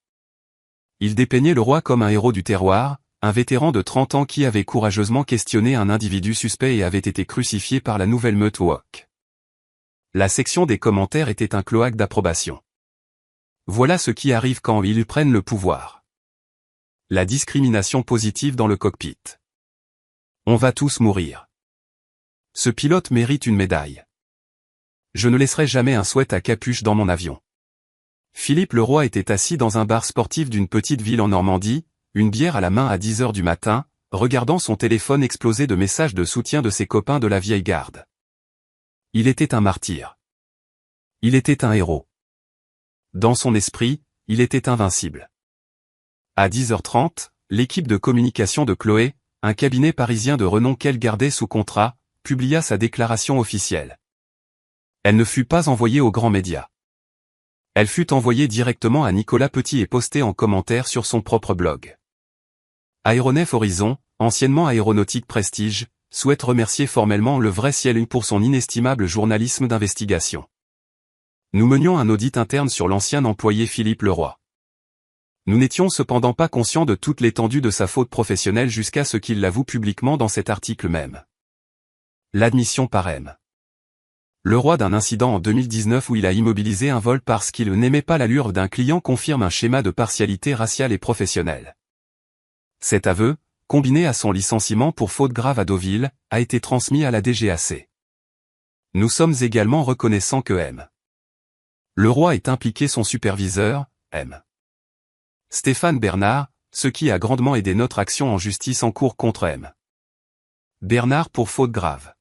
S1: Il dépeignait Leroy comme un héros du terroir, un vétéran de 30 ans qui avait courageusement questionné un individu suspect et avait été crucifié par la nouvelle meute woke. La section des commentaires était un cloaque d'approbation. Voilà ce qui arrive quand ils prennent le pouvoir. La discrimination positive dans le cockpit. On va tous mourir. Ce pilote mérite une médaille. Je ne laisserai jamais un sweat à capuche dans mon avion. Philippe Leroy était assis dans un bar sportif d'une petite ville en Normandie, une bière à la main à 10 heures du matin, regardant son téléphone exploser de messages de soutien de ses copains de la vieille garde. Il était un martyr. Il était un héros. Dans son esprit, il était invincible. À 10h30, l'équipe de communication de Chloé, un cabinet parisien de renom qu'elle gardait sous contrat, publia sa déclaration officielle. Elle ne fut pas envoyée aux grands médias. Elle fut envoyée directement à Nicolas Petit et postée en commentaire sur son propre blog. Aéronef Horizon, anciennement Aéronautique Prestige, souhaite remercier formellement Le Vrai Ciel pour son inestimable journalisme d'investigation. Nous menions un audit interne sur l'ancien employé Philippe Leroy. Nous n'étions cependant pas conscients de toute l'étendue de sa faute professionnelle jusqu'à ce qu'il l'avoue publiquement dans cet article même. L'admission par M. Leroy d'un incident en 2019 où il a immobilisé un vol parce qu'il n'aimait pas l'allure d'un client confirme un schéma de partialité raciale et professionnelle. Cet aveu, combiné à son licenciement pour faute grave à Deauville, a été transmis à la DGAC. Nous sommes également reconnaissants que M. Leroy ait impliqué son superviseur, M. Stéphane Bernard, ce qui a grandement aidé notre action en justice en cours contre M. Bernard pour faute grave.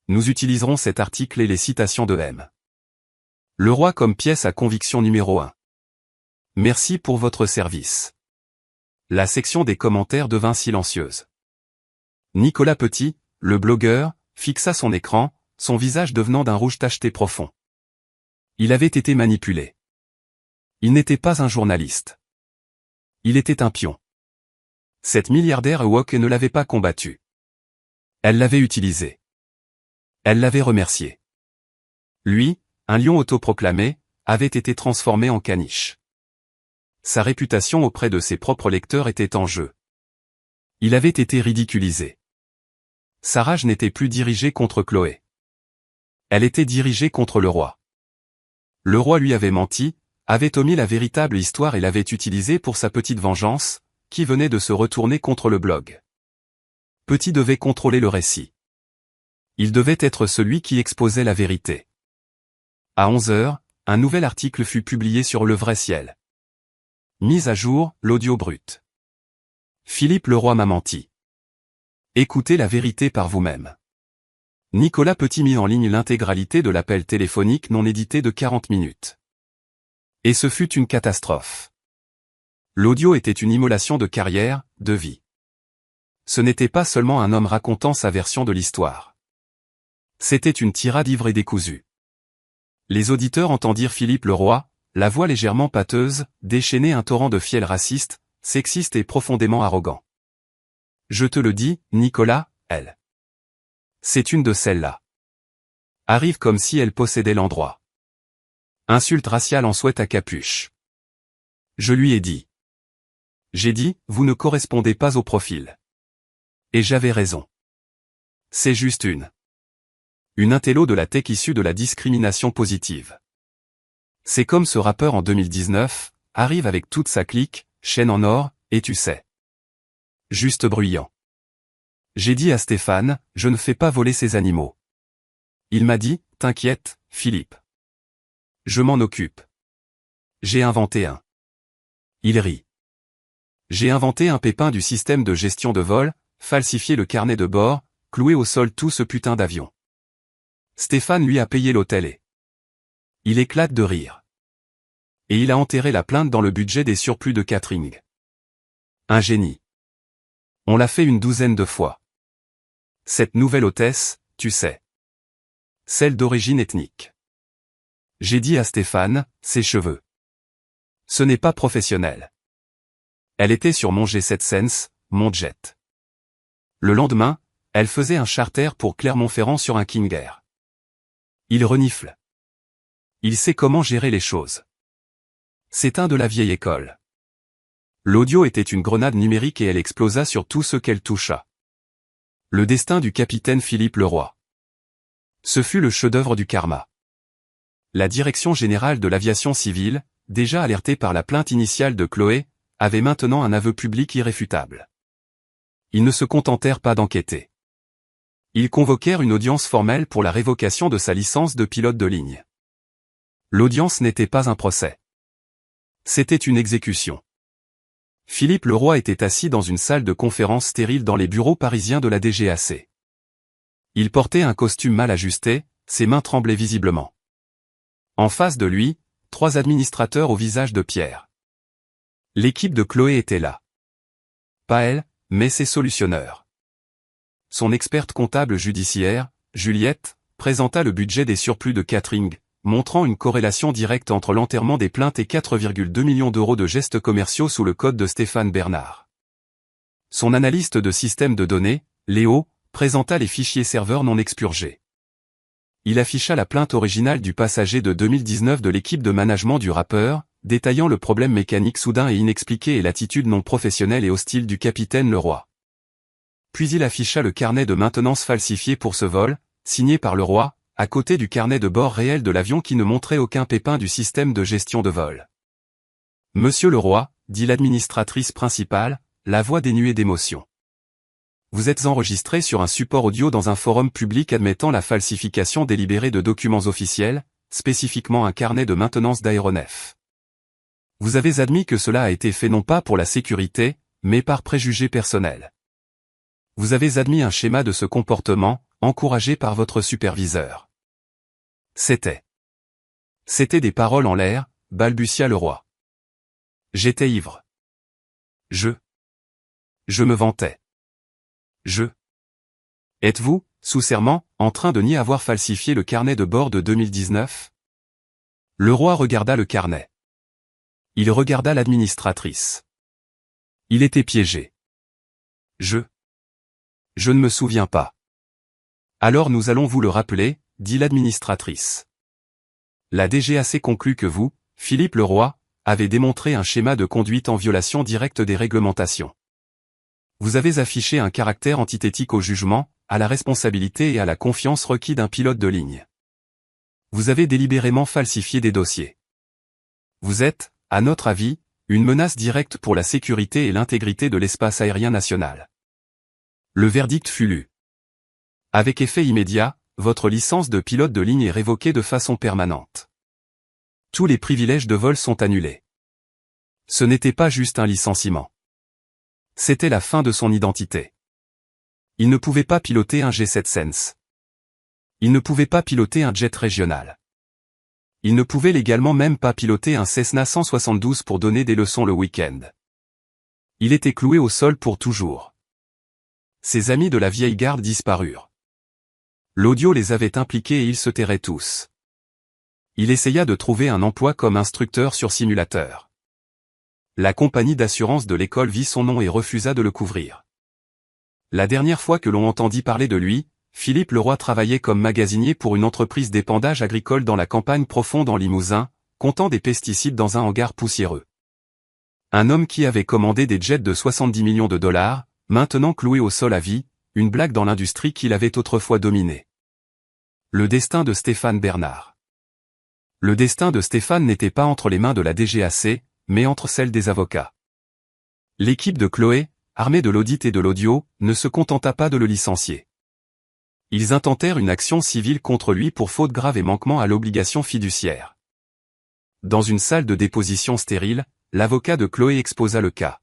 S1: Nous utiliserons cet article et les citations de M. Leroy comme pièce à conviction numéro 1. Merci pour votre service. La section des commentaires devint silencieuse. Nicolas Petit, le blogueur, fixa son écran, son visage devenant d'un rouge tacheté profond. Il avait été manipulé. Il n'était pas un journaliste. Il était un pion. Cette milliardaire woke ne l'avait pas combattu. Elle l'avait utilisé. Elle l'avait remercié. Lui, un lion autoproclamé, avait été transformé en caniche. Sa réputation auprès de ses propres lecteurs était en jeu. Il avait été ridiculisé. Sa rage n'était plus dirigée contre Chloé. Elle était dirigée contre le roi. Le roi lui avait menti, avait omis la véritable histoire et l'avait utilisée pour sa petite vengeance, qui venait de se retourner contre le blog. Petit devait contrôler le récit. Il devait être celui qui exposait la vérité. À 11 heures, un nouvel article fut publié sur Le Vrai Ciel. Mise à jour, l'audio brut. Philippe Leroy m'a menti. Écoutez la vérité par vous-même. Nicolas Petit mit en ligne l'intégralité de l'appel téléphonique non édité de 40 minutes. Et ce fut une catastrophe. L'audio était une immolation de carrière, de vie. ce n'était pas seulement un homme racontant sa version de l'histoire. C'était une tirade ivre et décousue. Les auditeurs entendirent Philippe Leroy, la voix légèrement pâteuse, déchaîner un torrent de fiel raciste, sexiste et profondément arrogant. Je te le dis, Nicolas, elle. C'est une de celles-là. Arrive comme si elle possédait l'endroit. Insulte raciale en souhaite à capuche. Je lui ai dit. J'ai dit, vous ne correspondez pas au profil. Et j'avais raison. C'est juste une intello de la tech issue de la discrimination positive. C'est comme ce rappeur en 2019, arrive avec toute sa clique, chaîne en or, et tu sais. Juste bruyant. J'ai dit à Stéphane, je ne fais pas voler ces animaux. Il m'a dit, t'inquiète, Philippe. Je m'en occupe. J'ai inventé un. Il rit. J'ai inventé un pépin du système de gestion de vol, falsifié le carnet de bord, cloué au sol tout ce putain d'avion. Stéphane lui a payé l'hôtel et... Il éclate de rire. Et il a enterré la plainte dans le budget des surplus de catering. Un génie. On l'a fait une douzaine de fois. Cette nouvelle hôtesse, tu sais. Celle d'origine ethnique. J'ai dit à Stéphane, ses cheveux. Ce n'est pas professionnel. Elle était sur mon G7 Sense, mon jet. Le lendemain, elle faisait un charter pour Clermont-Ferrand sur un King Air. Il renifle. Il sait comment gérer les choses. C'est un de la vieille école. L'audio était une grenade numérique et elle explosa sur tout ce qu'elle toucha. Le destin du capitaine Philippe Leroy. Ce fut le chef-d'œuvre du karma. La Direction générale de l'aviation civile, déjà alertée par la plainte initiale de Chloé, avait maintenant un aveu public irréfutable. Ils ne se contentèrent pas d'enquêter. Ils convoquèrent une audience formelle pour la révocation de sa licence de pilote de ligne. L'audience n'était pas un procès. C'était une exécution. Philippe Leroy était assis dans une salle de conférence stérile dans les bureaux parisiens de la DGAC. Il portait un costume mal ajusté, ses mains tremblaient visiblement. En face de lui, 3 administrateurs au visage de pierre. L'équipe de Chloé était là. Pas elle, mais ses solutionneurs. Son experte comptable judiciaire, Juliette, présenta le budget des surplus de catering, montrant une corrélation directe entre l'enterrement des plaintes et 4,2 millions d'euros de gestes commerciaux sous le code de Stéphane Bernard. Son analyste de système de données, Léo, présenta les fichiers serveurs non expurgés. Il afficha la plainte originale du passager de 2019 de l'équipe de management du rappeur, détaillant le problème mécanique soudain et inexpliqué et l'attitude non professionnelle et hostile du capitaine Leroy. Puis il afficha le carnet de maintenance falsifié pour ce vol, signé par Leroy, à côté du carnet de bord réel de l'avion qui ne montrait aucun pépin du système de gestion de vol. « Monsieur Leroy, dit l'administratrice principale, la voix dénuée d'émotion. Vous êtes enregistré sur un support audio dans un forum public admettant la falsification délibérée de documents officiels, spécifiquement un carnet de maintenance d'aéronefs. Vous avez admis que cela a été fait non pas pour la sécurité, mais par préjugé personnel. Vous avez admis un schéma de ce comportement, encouragé par votre superviseur. C'était des paroles en l'air, balbutia Leroy. J'étais ivre. Je me vantais. Êtes-vous, sous serment, en train de nier avoir falsifié le carnet de bord de 2019 ? Leroy regarda le carnet. Il regarda l'administratrice. Il était piégé. Je ne me souviens pas. Alors nous allons vous le rappeler, dit l'administratrice. La DGAC conclut que vous, Philippe Leroy, avez démontré un schéma de conduite en violation directe des réglementations. Vous avez affiché un caractère antithétique au jugement, à la responsabilité et à la confiance requis d'un pilote de ligne. Vous avez délibérément falsifié des dossiers. Vous êtes, à notre avis, une menace directe pour la sécurité et l'intégrité de l'espace aérien national. Le verdict fut lu. Avec effet immédiat, votre licence de pilote de ligne est révoquée de façon permanente. Tous les privilèges de vol sont annulés. Ce n'était pas juste un licenciement. C'était la fin de son identité. Il ne pouvait pas piloter un G7 Sense. Il ne pouvait pas piloter un jet régional. Il ne pouvait légalement même pas piloter un Cessna 172 pour donner des leçons le week-end. Il était cloué au sol pour toujours. Ses amis de la vieille garde disparurent. L'audio les avait impliqués et ils se tairaient tous. Il essaya de trouver un emploi comme instructeur sur simulateur. La compagnie d'assurance de l'école vit son nom et refusa de le couvrir. La dernière fois que l'on entendit parler de lui, Philippe Leroy travaillait comme magasinier pour une entreprise d'épandage agricole dans la campagne profonde en Limousin, comptant des pesticides dans un hangar poussiéreux. Un homme qui avait commandé des jets de 70 millions de dollars, maintenant cloué au sol à vie, une blague dans l'industrie qu'il avait autrefois dominée. Le destin de Stéphane Bernard. Le destin de Stéphane n'était pas entre les mains de la DGAC, mais entre celles des avocats. L'équipe de Chloé, armée de l'audit et de l'audio, ne se contenta pas de le licencier. Ils intentèrent une action civile contre lui pour faute grave et manquement à l'obligation fiduciaire. Dans une salle de déposition stérile, l'avocat de Chloé exposa le cas.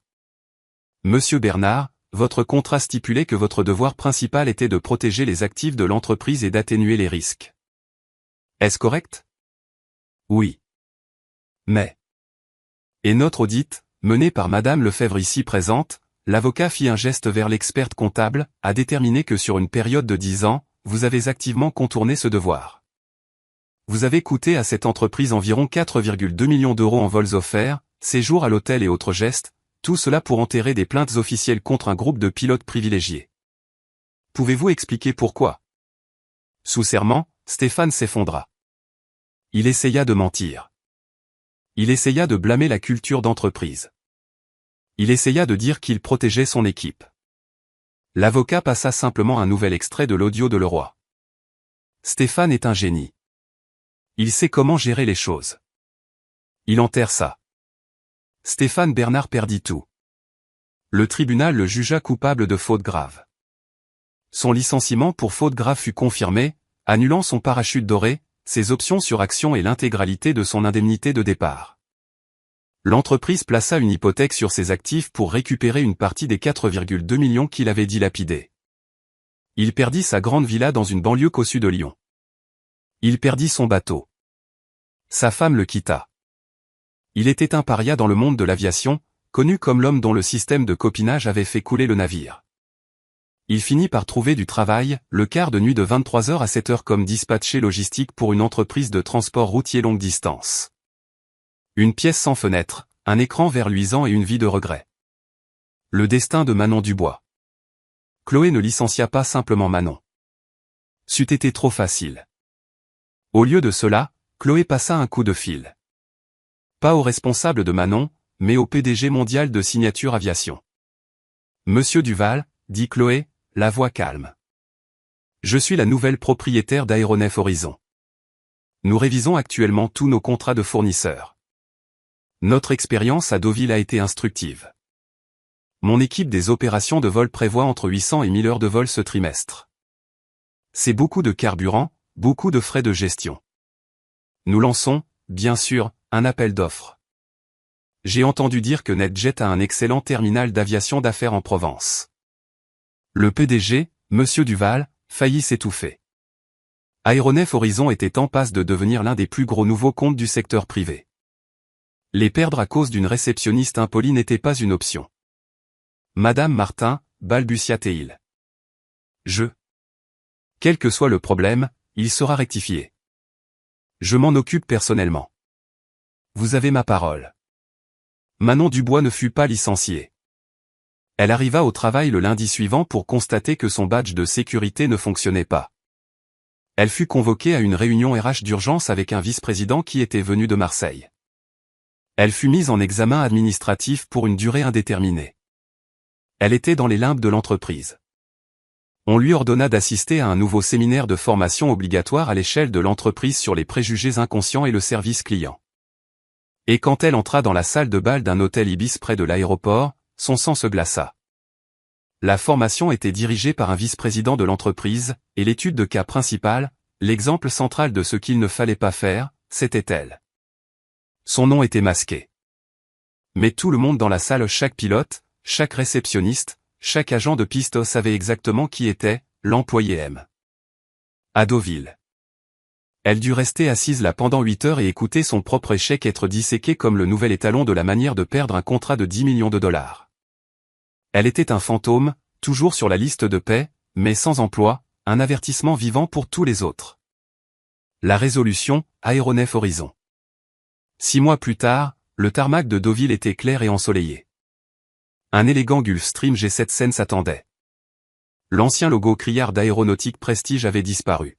S1: Monsieur Bernard, votre contrat stipulait que votre devoir principal était de protéger les actifs de l'entreprise et d'atténuer les risques. Est-ce correct? Oui. Mais. Et notre audit, mené par Madame Lefebvre ici présente, l'avocat fit un geste vers l'experte comptable, a déterminé que sur une période de 10 ans, vous avez activement contourné ce devoir. Vous avez coûté à cette entreprise environ 4,2 millions d'euros en vols offerts, séjours à l'hôtel et autres gestes, tout cela pour enterrer des plaintes officielles contre un groupe de pilotes privilégiés. Pouvez-vous expliquer pourquoi? Sous serment, Stéphane s'effondra. Il essaya de mentir. Il essaya de blâmer la culture d'entreprise. Il essaya de dire qu'il protégeait son équipe. L'avocat passa simplement un nouvel extrait de l'audio de Leroy. Stéphane est un génie. Il sait comment gérer les choses. Il enterre ça. Stéphane Bernard perdit tout. Le tribunal le jugea coupable de faute grave. Son licenciement pour faute grave fut confirmé, annulant son parachute doré, ses options sur action et l'intégralité de son indemnité de départ. L'entreprise plaça une hypothèque sur ses actifs pour récupérer une partie des 4,2 millions qu'il avait dilapidés. Il perdit sa grande villa dans une banlieue cossue de Lyon. Il perdit son bateau. Sa femme le quitta. Il était un paria dans le monde de l'aviation, connu comme l'homme dont le système de copinage avait fait couler le navire. Il finit par trouver du travail, le quart de nuit de 23h à 7h comme dispatcher logistique pour une entreprise de transport routier longue distance. Une pièce sans fenêtre, un écran vert luisant et une vie de regret. Le destin de Manon Dubois. Chloé ne licencia pas simplement Manon. C'eût été trop facile. Au lieu de cela, Chloé passa un coup de fil. Pas au responsable de Manon, mais au PDG mondial de Signature Aviation. Monsieur Duval, dit Chloé, la voix calme. Je suis la nouvelle propriétaire d'Aéronef Horizon. Nous révisons actuellement tous nos contrats de fournisseurs. Notre expérience à Deauville a été instructive. Mon équipe des opérations de vol prévoit entre 800 et 1000 heures de vol ce trimestre. C'est beaucoup de carburant, beaucoup de frais de gestion. Nous lançons, bien sûr, un appel d'offres. J'ai entendu dire que NetJet a un excellent terminal d'aviation d'affaires en Provence. Le PDG, Monsieur Duval, faillit s'étouffer. Aéronef Horizon était en passe de devenir l'un des plus gros nouveaux comptes du secteur privé. Les perdre à cause d'une réceptionniste impolie n'était pas une option. Madame Martin, balbutia-t-il. Quel que soit le problème, il sera rectifié. Je m'en occupe personnellement. Vous avez ma parole. Manon Dubois ne fut pas licenciée. Elle arriva au travail le lundi suivant pour constater que son badge de sécurité ne fonctionnait pas. Elle fut convoquée à une réunion RH d'urgence avec un vice-président qui était venu de Marseille. Elle fut mise en examen administratif pour une durée indéterminée. Elle était dans les limbes de l'entreprise. On lui ordonna d'assister à un nouveau séminaire de formation obligatoire à l'échelle de l'entreprise sur les préjugés inconscients et le service client. Et quand elle entra dans la salle de bal d'un hôtel Ibis près de l'aéroport, son sang se glaça. La formation était dirigée par un vice-président de l'entreprise, et l'étude de cas principale, l'exemple central de ce qu'il ne fallait pas faire, c'était elle. Son nom était masqué. Mais tout le monde dans la salle, chaque pilote, chaque réceptionniste, chaque agent de piste savait exactement qui était l'employé M. À Deauville. Elle dut rester assise là pendant 8 heures et écouter son propre échec être disséqué comme le nouvel étalon de la manière de perdre un contrat de 10 millions de dollars. Elle était un fantôme, toujours sur la liste de paix, mais sans emploi, un avertissement vivant pour tous les autres. La résolution, aéronef Horizon. 6 mois plus tard, le tarmac de Deauville était clair et ensoleillé. Un élégant Gulfstream G7 Sense attendait. L'ancien logo criard d'aéronautique Prestige avait disparu.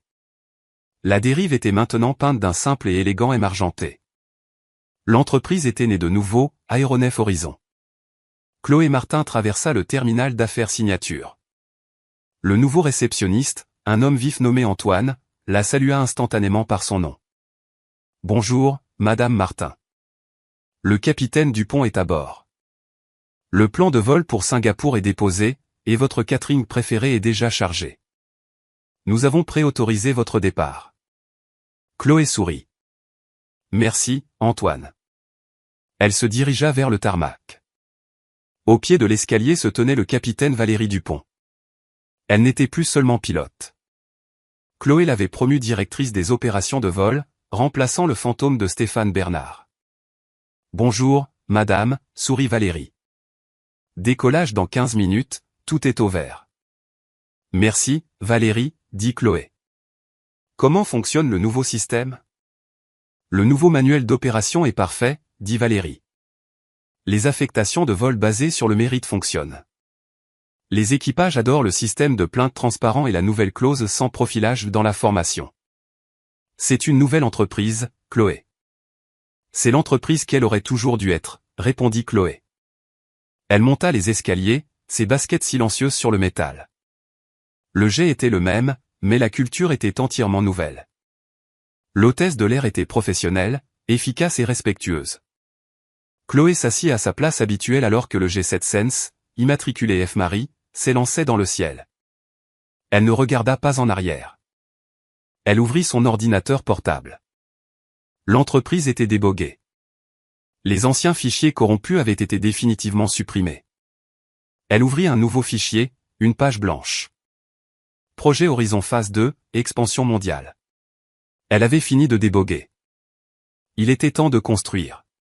S1: La dérive était maintenant peinte d'un simple et élégant M argenté. L'entreprise était née de nouveau, Aéronef Horizon. Chloé Martin traversa le terminal d'affaires signature. Le nouveau réceptionniste, un homme vif nommé Antoine, la salua instantanément par son nom. « Bonjour, Madame Martin. Le capitaine Dupont est à bord. Le plan de vol pour Singapour est déposé, et votre catering préféré est déjà chargé. Nous avons préautorisé votre départ. » Chloé sourit. « Merci, Antoine. » Elle se dirigea vers le tarmac. Au pied de l'escalier se tenait le capitaine Valérie Dupont. Elle n'était plus seulement pilote. Chloé l'avait promue directrice des opérations de vol, remplaçant le fantôme de Stéphane Bernard. « Bonjour, madame », sourit Valérie. « Décollage dans 15 minutes, tout est au vert. »« Merci, Valérie », dit Chloé. « Comment fonctionne le nouveau système ? » ?»« Le nouveau manuel d'opération est parfait, » dit Valérie. « Les affectations de vol basées sur le mérite fonctionnent. Les équipages adorent le système de plainte transparent et la nouvelle clause sans profilage dans la formation. C'est une nouvelle entreprise, Chloé. C'est l'entreprise qu'elle aurait toujours dû être, répondit Chloé. Elle monta les escaliers, ses baskets silencieuses sur le métal. Le jet était le même, mais la culture était entièrement nouvelle. L'hôtesse de l'air était professionnelle, efficace et respectueuse. Chloé s'assit à sa place habituelle alors que le G7 Sense, immatriculé F Marie, s'élançait dans le ciel. Elle ne regarda pas en arrière. Elle ouvrit son ordinateur portable. L'entreprise était déboguée. Les anciens fichiers corrompus avaient été définitivement supprimés. Elle ouvrit un nouveau fichier, une page blanche. Projet Horizon Phase 2, expansion mondiale. Elle avait fini de déboguer. Il était temps de construire.